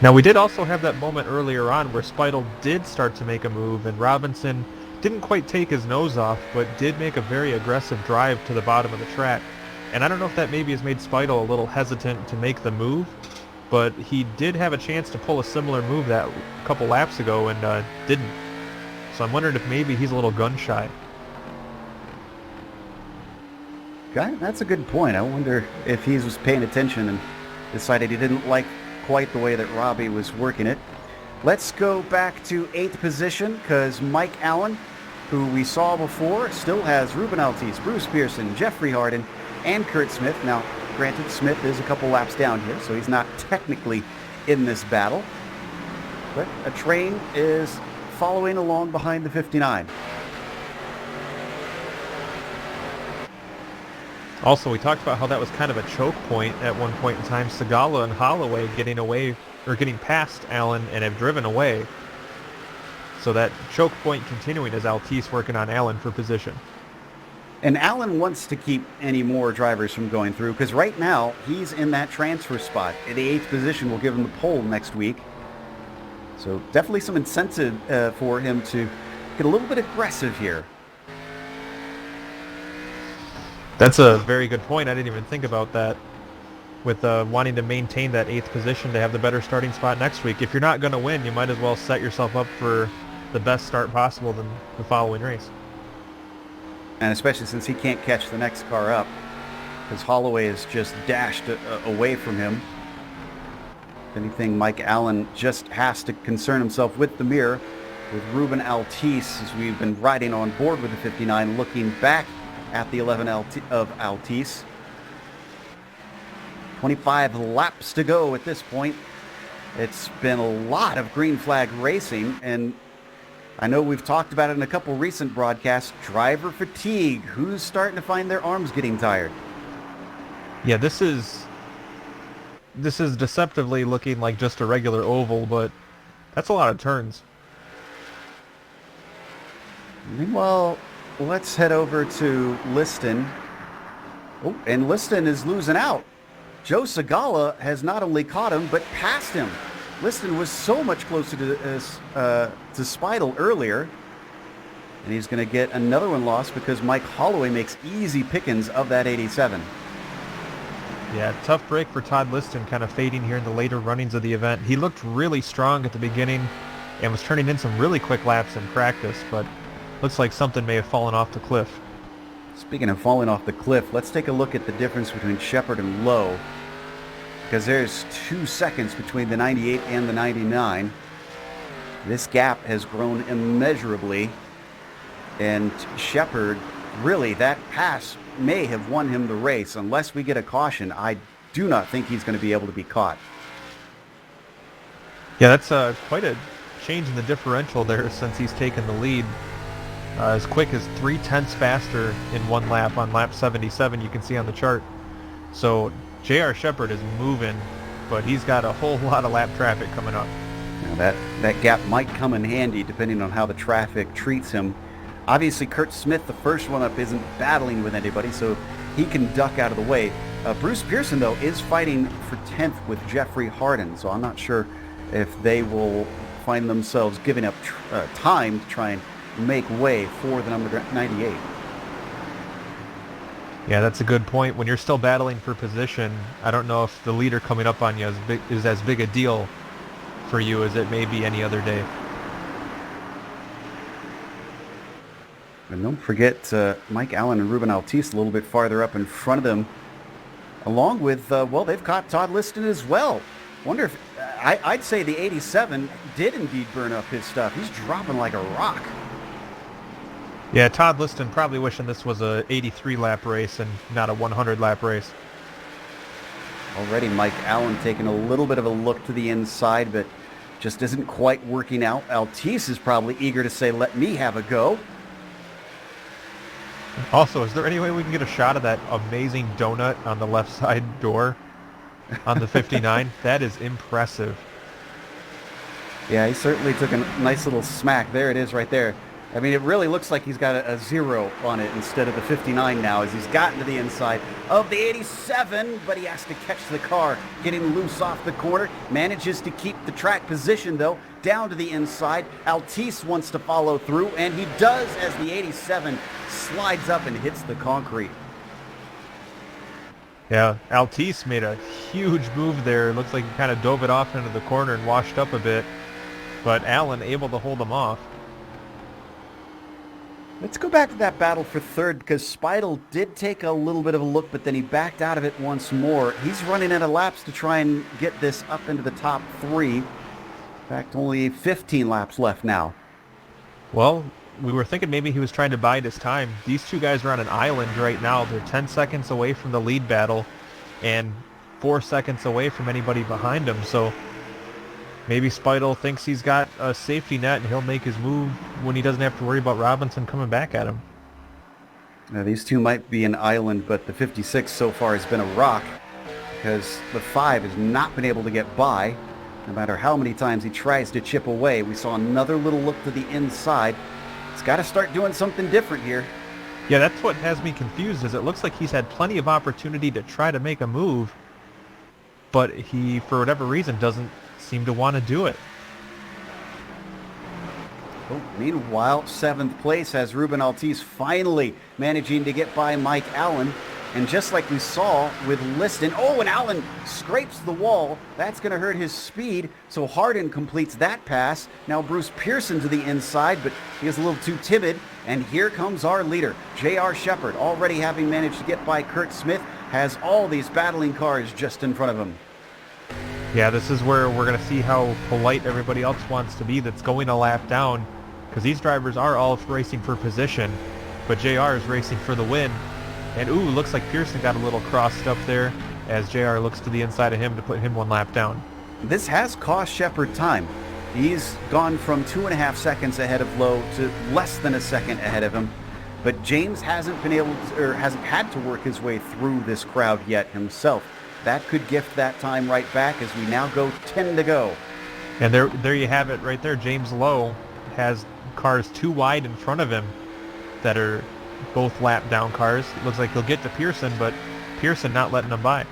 Now, we did also have that moment earlier on where Speidel did start to make a move, and Robinson didn't quite take his nose off, but did make a very aggressive drive to the bottom of the track. And I don't know if that maybe has made Speidel a little hesitant to make the move, but he did have a chance to pull a similar move that a couple laps ago and didn't. So I'm wondering if maybe he's a little gun shy. Okay, that's a good point. I wonder if he was paying attention and decided he didn't like quite the way that Robbie was working it. Let's go back to 8th position because Mike Allen, who we saw before, still has Ruben Altice, Bruce Pearson, Jeffrey Harden, and Kurt Smith. Now, granted, Smith is a couple laps down here, so he's not technically in this battle. But a train is following along behind the 59. Also, we talked about how that was kind of a choke point at one point in time. Segala and Holloway getting away, or getting past Allen and have driven away. So that choke point continuing as Altice working on Allen for position. And Allen wants to keep any more drivers from going through because right now he's in that transfer spot. In the 8th position will give him the pole next week. So definitely some incentive for him to get a little bit aggressive here. That's a very good point. I didn't even think about that. With wanting to maintain that 8th position to have the better starting spot next week. If you're not going to win, you might as well set yourself up for the best start possible than the following race. And especially since he can't catch the next car up, because Holloway is just dashed away from him. If anything, Mike Allen just has to concern himself with the mirror with Ruben Altice, as we've been riding on board with the 59, looking back at the 11 of Altice. 25 laps to go at this point. It's been a lot of green flag racing, and I know we've talked about it in a couple recent broadcasts. Driver fatigue. Who's starting to find their arms getting tired? Yeah, this is deceptively looking like just a regular oval, but that's a lot of turns. Well, let's head over to Liston. Oh, and Liston is losing out. Joe Segala has not only caught him, but passed him. Liston was so much closer to Speidel earlier. And he's going to get another one lost because Mike Holloway makes easy pickings of that 87. Yeah, tough break for Todd Liston, kind of fading here in the later runnings of the event. He looked really strong at the beginning and was turning in some really quick laps in practice, but looks like something may have fallen off the cliff. Speaking of falling off the cliff, let's take a look at the difference between Shepard and Lowe, because there's 2 seconds between the 98 and the 99. This gap has grown immeasurably, and Shepard, really, that pass may have won him the race. Unless we get a caution, I do not think he's going to be able to be caught. Yeah, that's quite a change in the differential there since he's taken the lead. as quick as 0.3 faster in one lap on lap 77, you can see on the chart. So J.R. Shepherd is moving, but he's got a whole lot of lap traffic coming up. Now that gap might come in handy depending on how the traffic treats him. Obviously, Kurt Smith, the first one up, isn't battling with anybody, so he can duck out of the way. Bruce Pearson, though, is fighting for 10th with Jeffrey Harden, so I'm not sure if they will find themselves giving up time to try and make way for the number 98. Yeah, that's a good point. When you're still battling for position, I don't know if the leader coming up on you is as big a deal for you as it may be any other day. And don't forget Mike Allen and Ruben Altice a little bit farther up in front of them, along with, well, they've caught Todd Liston as well. Wonder if, I'd say the 87 did indeed burn up his stuff. He's dropping like a rock. Yeah, Todd Liston probably wishing this was a 83-lap race and not a 100-lap race. Already Mike Allen taking a little bit of a look to the inside, but just isn't quite working out. Altice is probably eager to say, let me have a go. Also, is there any way we can get a shot of that amazing donut on the left side door on the 59? That is impressive. Yeah, he certainly took a nice little smack. There it is right there. I mean, it really looks like he's got a 0 on it instead of the 59 now as he's gotten to the inside of the 87, but he has to catch the car, getting loose off the corner. Manages to keep the track position, though, down to the inside. Altice wants to follow through, and he does as the 87 slides up and hits the concrete. Yeah, Altice made a huge move there. Looks like he kind of dove it off into the corner and washed up a bit, but Allen able to hold him off. Let's go back to that battle for third because Speidel did take a little bit of a look, but then he backed out of it once more. He's running out of laps to try and get this up into the top 3. In fact, only 15 laps left now. Well, we were thinking maybe he was trying to bide his time. These two guys are on an island right now. They're 10 seconds away from the lead battle and 4 seconds away from anybody behind them. So maybe Speidel thinks he's got a safety net and he'll make his move when he doesn't have to worry about Robinson coming back at him. Now, these two might be an island, but the 56 so far has been a rock because the 5 has not been able to get by. No matter how many times he tries to chip away, we saw another little look to the inside. It's got to start doing something different here. Yeah, that's what has me confused, is it looks like he's had plenty of opportunity to try to make a move, but he, for whatever reason, doesn't seem to want to do it. Oh, meanwhile, 7th place has Ruben Altice finally managing to get by Mike Allen. And just like we saw with Liston, oh, and Allen scrapes the wall. That's going to hurt his speed, so Harden completes that pass. Now Bruce Pearson to the inside, but he is a little too timid. And here comes our leader, J.R. Shepherd, already having managed to get by Kurt Smith, has all these battling cars just in front of him. Yeah, this is where we're going to see how polite everybody else wants to be that's going a lap down, because these drivers are all racing for position, but JR is racing for the win. And ooh, looks like Pearson got a little crossed up there as JR looks to the inside of him to put him 1 lap down. This has cost Shepherd time. He's gone from 2.5 seconds ahead of Lowe to less than a second ahead of him. But James hasn't been able to, or hasn't had to work his way through this crowd yet himself. That could gift that time right back as we now go 10 to go. And there you have it right there. James Lowe has cars too wide in front of him that are both lap down cars. It looks like he'll get to Pearson, but Pearson not letting him by.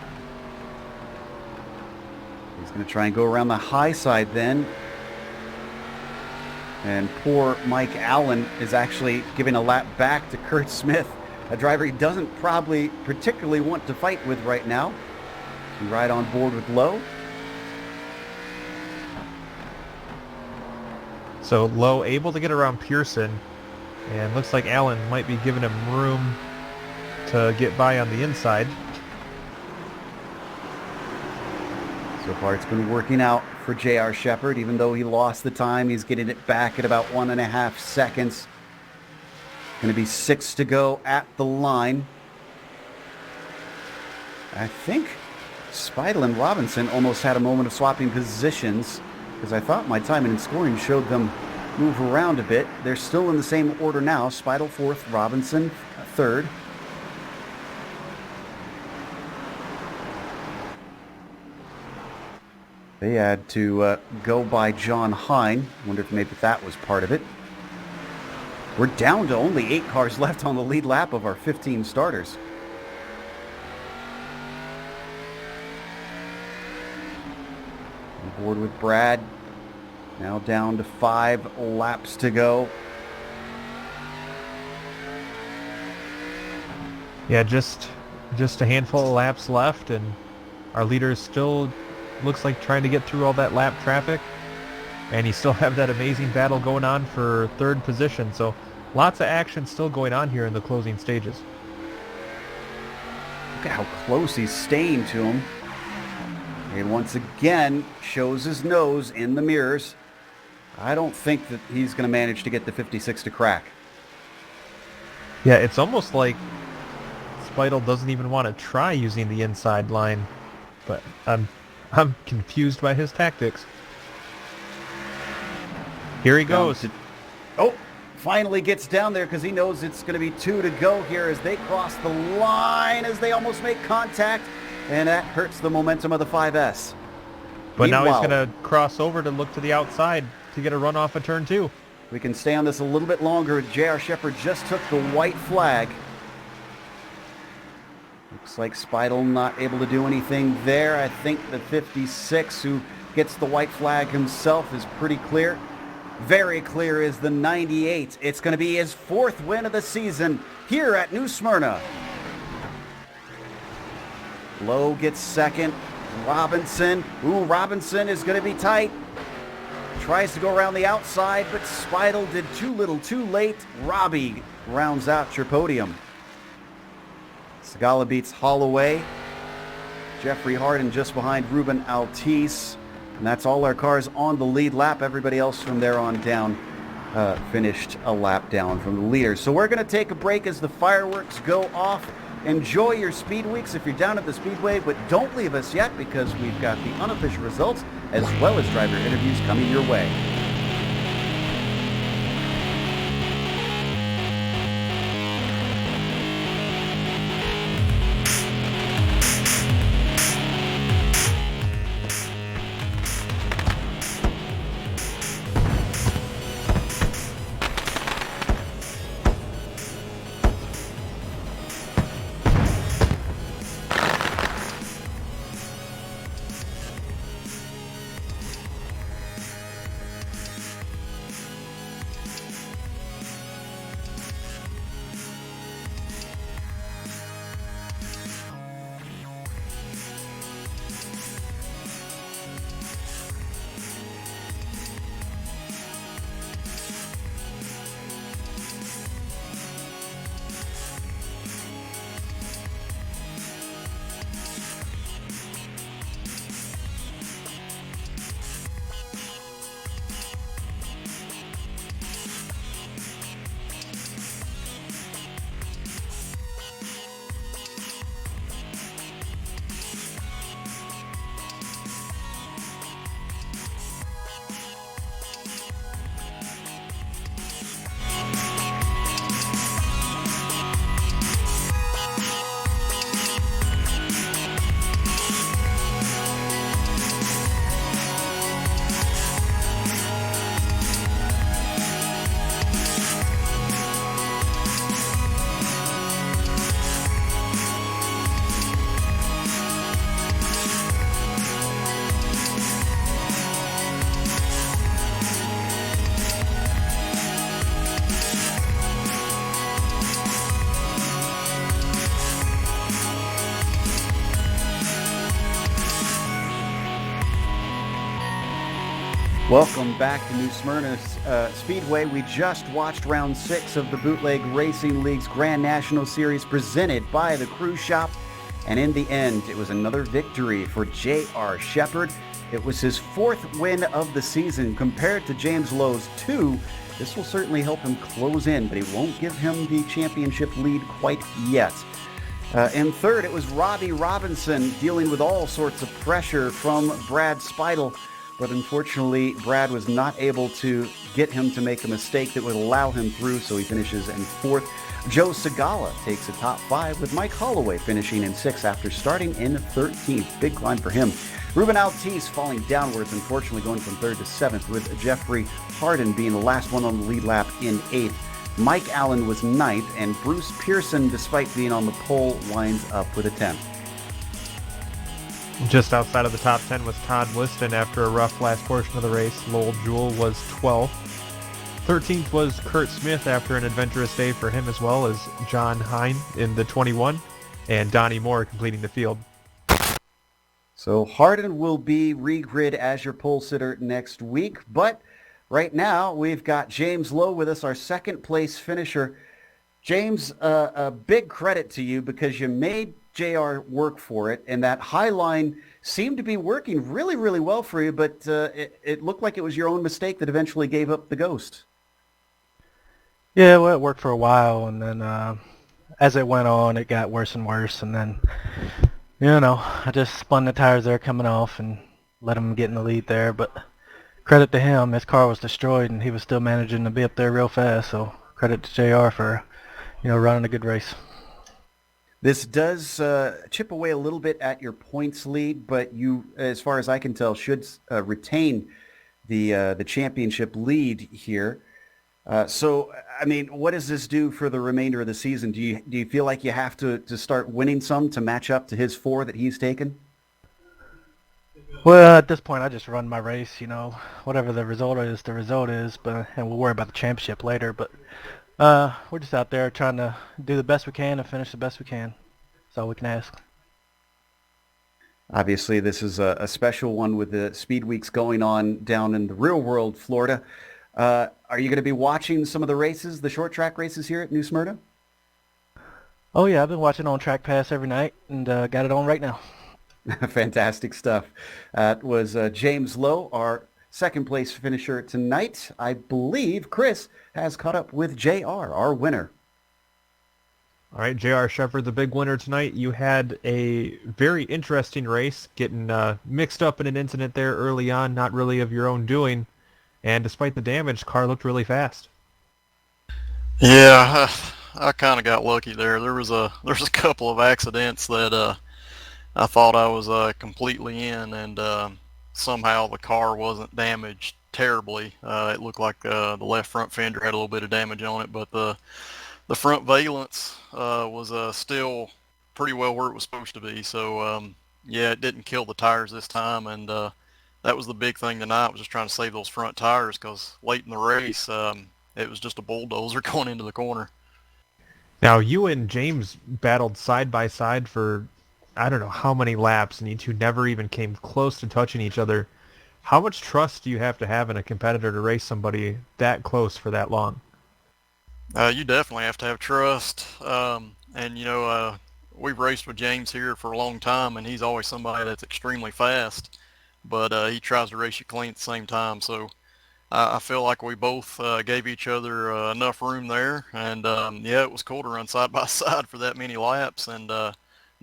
He's going to try and go around the high side then. And poor Mike Allen is actually giving a lap back to Kurt Smith, a driver he doesn't probably particularly want to fight with right now. He's right on board with Lowe. So Lowe able to get around Pearson, and looks like Allen might be giving him room to get by on the inside. So far it's been working out for J.R. Shepherd. Even though he lost the time, he's getting it back at about 1.5 seconds. Going to be 6 to go at the line. I think Speidel and Robinson almost had a moment of swapping positions, because I thought my timing and scoring showed them move around a bit. They're still in the same order now. Speidel fourth, Robinson third. They had to go by John Hine. Wonder if maybe that was part of it. We're down to only 8 cars left on the lead lap of our 15 starters. On board with Brad. Now down to 5 laps to go. Yeah, just a handful of laps left, and our leader still looks like trying to get through all that lap traffic, and you still have that amazing battle going on for 3rd position. So lots of action still going on here in the closing stages. Look at how close he's staying to him. And once again shows his nose in the mirrors. I don't think that he's going to manage to get the 56 to crack. Yeah, it's almost like Speidel doesn't even want to try using the inside line, but I'm confused by his tactics. Here he goes. Oh, finally gets down there because he knows it's going to be 2 to go here as they cross the line, as they almost make contact, and that hurts the momentum of the 5S. But now he's Meanwhile, going to cross over to look to the outside to get a run off of turn 2. we can stay on this a little bit longer. J.R. Shepard just took the white flag. Looks like Speidel not able to do anything there. I think the 56 who gets the white flag himself is pretty clear. Very clear is the 98. It's going to be his 4th win of the season here at New Smyrna. Lowe gets 2nd. Robinson. Ooh, Robinson is going to be tight. Tries to go around the outside, but Speidel did too little too late. Robbie rounds out your podium. Segala beats Holloway. Jeffrey Harden just behind Ruben Altice. And that's all our cars on the lead lap. Everybody else from there on down finished a lap down from the leaders. So we're going to take a break as the fireworks go off. Enjoy your speed weeks if you're down at the Speedway, but don't leave us yet because we've got the unofficial results as well as driver interviews coming your way. Welcome back to New Smyrna Speedway. We just watched round 6 of the Bootleg Racing League's Grand National Series presented by the Cruise Shop. And in the end, it was another victory for J.R. Shepard. It was his 4th win of the season compared to James Lowe's 2. This will certainly help him close in, but it won't give him the championship lead quite yet. In 3rd, it was Robbie Robinson dealing with all sorts of pressure from Brad Speidel. but unfortunately Brad was not able to get him to make a mistake that would allow him through, so he finishes in 4th. Joe Segala takes a top 5, with Mike Holloway finishing in 6th after starting in 13th. Big climb for him. Ruben Altice falling downwards, unfortunately going from 3rd to 7th, with Jeffrey Harden being the last one on the lead lap in 8th. Mike Allen was 9th, and Bruce Pearson, despite being on the pole, winds up with a 10th. Just outside of the top 10 was Todd Liston after a rough last portion of the race. Lowell Jewell was 12th. 13th was Kurt Smith after an adventurous day for him, as well as John Hine in the 21, and Donnie Moore completing the field. So Harden will be regrid as your pole sitter next week, but right now we've got James Lowe with us, our second place finisher. James, a big credit to you because you made JR work for it, and that high line seemed to be working really, really well for you, but it looked like it was your own mistake that eventually gave up the ghost. Yeah, well, it worked for a while, and then as it went on, it got worse and worse, and then, I just spun the tires there coming off and let him get in the lead there, but credit to him, his car was destroyed, and he was still managing to be up there real fast, so credit to JR for, running a good race. This does chip away a little bit at your points lead, but you, as far as I can tell, should retain the championship lead here. So, I mean, what does this do for the remainder of the season? Do you feel like you have to start winning some to match up to his 4 that he's taken? Well, at this point, I just run my race. Whatever the result is, and we'll worry about the championship later. But we're just out there trying to do the best we can and finish the best we can. That's all we can ask. Obviously, this is a special one with the Speed Weeks going on down in the real world, Florida. Are you going to be watching some of the races, the short track races here at New Smyrna? Oh, yeah, I've been watching on Track Pass every night and got it on right now. Fantastic stuff. That was James Lowe, our second place finisher tonight. I believe Chris has caught up with JR, our winner. All right, J.R. Shepard, the big winner tonight. You had a very interesting race, getting mixed up in an incident there early on, not really of your own doing. And despite the damage, the car looked really fast. Yeah, I kind of got lucky there. There was a couple of accidents that I thought I was completely in, and somehow the car wasn't damaged terribly. It looked like the left front fender had a little bit of damage on it, but the front valence was still pretty well where it was supposed to be. So yeah, it didn't kill the tires this time, and that was the big thing tonight, was just trying to save those front tires, because late in the race it was just a bulldozer going into the corner. Now, you and James battled side by side for I don't know how many laps, and you two never even came close to touching each other. How much trust do you have to have in a competitor to race somebody that close for that long? You definitely have to have trust, and we've raced with James here for a long time, and he's always somebody that's extremely fast, but he tries to race you clean at the same time. So I feel like we both gave each other enough room there, and yeah, it was cool to run side by side for that many laps, and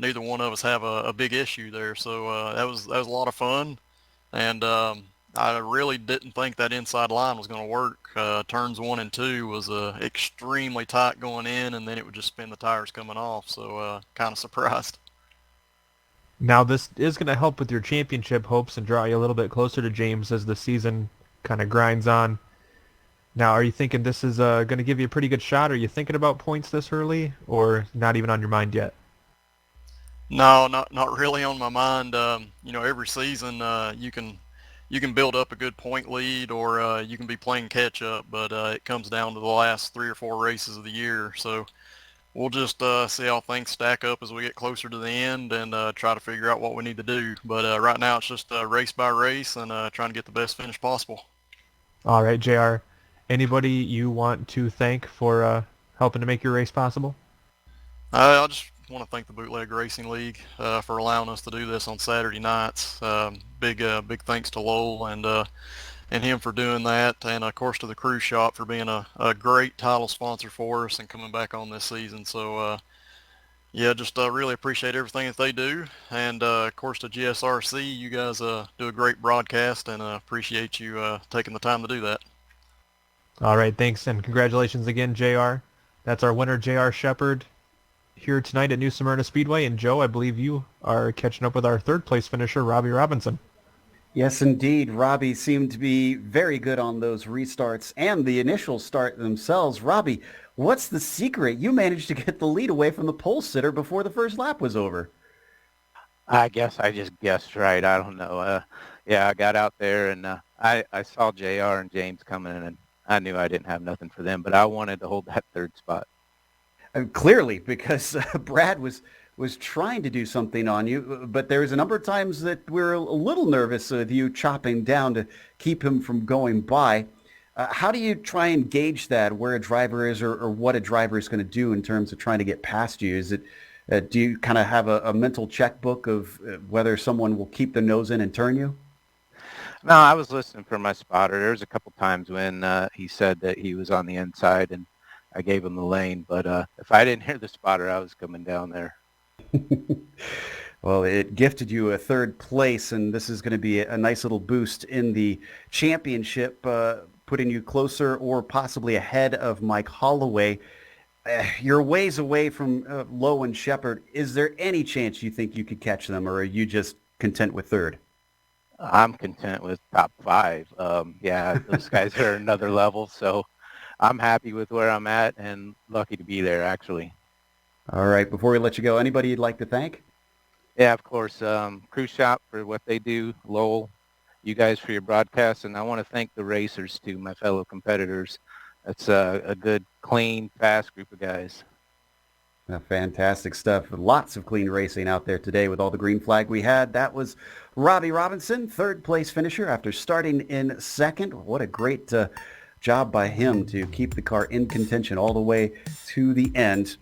neither one of us have a big issue there. So that was a lot of fun, and I really didn't think that inside line was going to work. Turns 1 and 2 was extremely tight going in, and then it would just spin the tires coming off. So kind of surprised. Now, this is going to help with your championship hopes and draw you a little bit closer to James as the season kind of grinds on. Now, are you thinking this is going to give you a pretty good shot? Are you thinking about points this early, or not even on your mind yet? No, not really on my mind. Every season you can build up a good point lead, or you can be playing catch up, but it comes down to the last 3 or 4 races of the year. So we'll just see how things stack up as we get closer to the end, and try to figure out what we need to do. But right now it's just race by race, and trying to get the best finish possible. All right, JR. Anybody you want to thank for helping to make your race possible? I just want to thank the Bootleg Racing League for allowing us to do this on Saturday nights. Big thanks to Lowell and him for doing that, and of course to the Cruise Shop for being a great title sponsor for us and coming back on this season. So Yeah, just really appreciate everything that they do. And of course, the GSRC, you guys do a great broadcast, and appreciate you taking the time to do that. All right, thanks, and congratulations again, JR. That's our winner, JR Shepard, here tonight at New Smyrna Speedway. And Joe, I believe you are catching up with our third place finisher, Robbie Robinson. Yes, indeed. Robbie seemed to be very good on those restarts and the initial start themselves. Robbie, what's the secret? You managed to get the lead away from the pole sitter before the first lap was over. I guess I just guessed right. I don't know. Yeah, I got out there and I saw JR and James coming in, and I knew I didn't have nothing for them, but I wanted to hold that third spot. Clearly, because Brad was trying to do something on you, but there was a number of times that we were a little nervous with you chopping down to keep him from going by. How do you try and gauge that, where a driver is or what a driver is going to do in terms of trying to get past you? Is it do you kind of have a mental checkbook of whether someone will keep the nose in and turn you? No, I was listening for my spotter. There was a couple times when he said that he was on the inside, and I gave him the lane. But if I didn't hear the spotter, I was coming down there. Well, it gifted you a third place, and this is going to be a nice little boost in the championship, putting you closer or possibly ahead of Mike Holloway. You're ways away from Lowe and Shepard. Is there any chance you think you could catch them, or are you just content with third? I'm content with top 5. Yeah, those guys are another level, so I'm happy with where I'm at and lucky to be there, actually. All right. Before we let you go, anybody you'd like to thank? Yeah, of course. Crew Shop for what they do, Lowell, you guys for your broadcast, and I want to thank the racers too, my fellow competitors. It's a good, clean, fast group of guys. Fantastic stuff. Lots of clean racing out there today with all the green flag we had. That was Robbie Robinson, third place finisher after starting in second. What a great job by him to keep the car in contention all the way to the end.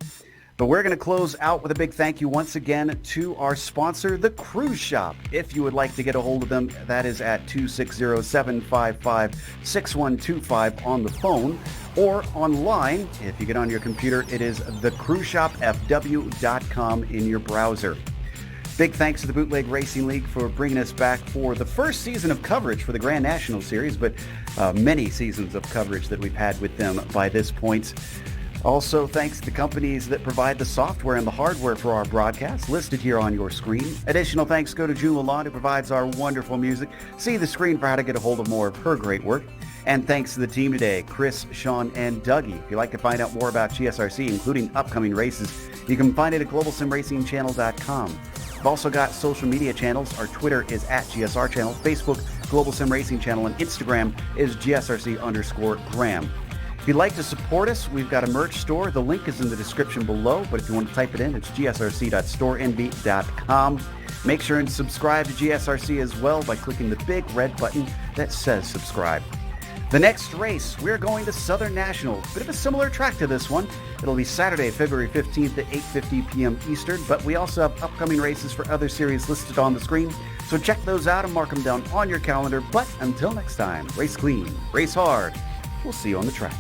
But we're going to close out with a big thank you once again to our sponsor, The Cruise Shop. If you would like to get a hold of them, that is at 260-755-6125 on the phone or online. If you get on your computer, it is thecruiseshopfw.com in your browser. Big thanks to the Bootleg Racing League for bringing us back for the first season of coverage for the Grand National Series, but many seasons of coverage that we've had with them by this point. Also, thanks to the companies that provide the software and the hardware for our broadcast, listed here on your screen. Additional thanks go to June Lalonde, who provides our wonderful music. See the screen for how to get a hold of more of her great work. And thanks to the team today, Chris, Sean, and Dougie. If you'd like to find out more about GSRC, including upcoming races, you can find it at globalsimracingchannel.com. We've also got social media channels. Our Twitter is at GSR Channel, Facebook, Global Sim Racing Channel, and Instagram is GSRC_Graham. If you'd like to support us, we've got a merch store. The link is in the description below, but if you want to type it in, it's gsrc.storenv.com. Make sure and subscribe to GSRC as well by clicking the big red button that says subscribe. The next race, we're going to Southern National. Bit of a similar track to this one. It'll be Saturday, February 15th at 8:50 p.m. Eastern, but we also have upcoming races for other series listed on the screen, so check those out and mark them down on your calendar. But until next time, race clean, race hard. We'll see you on the track.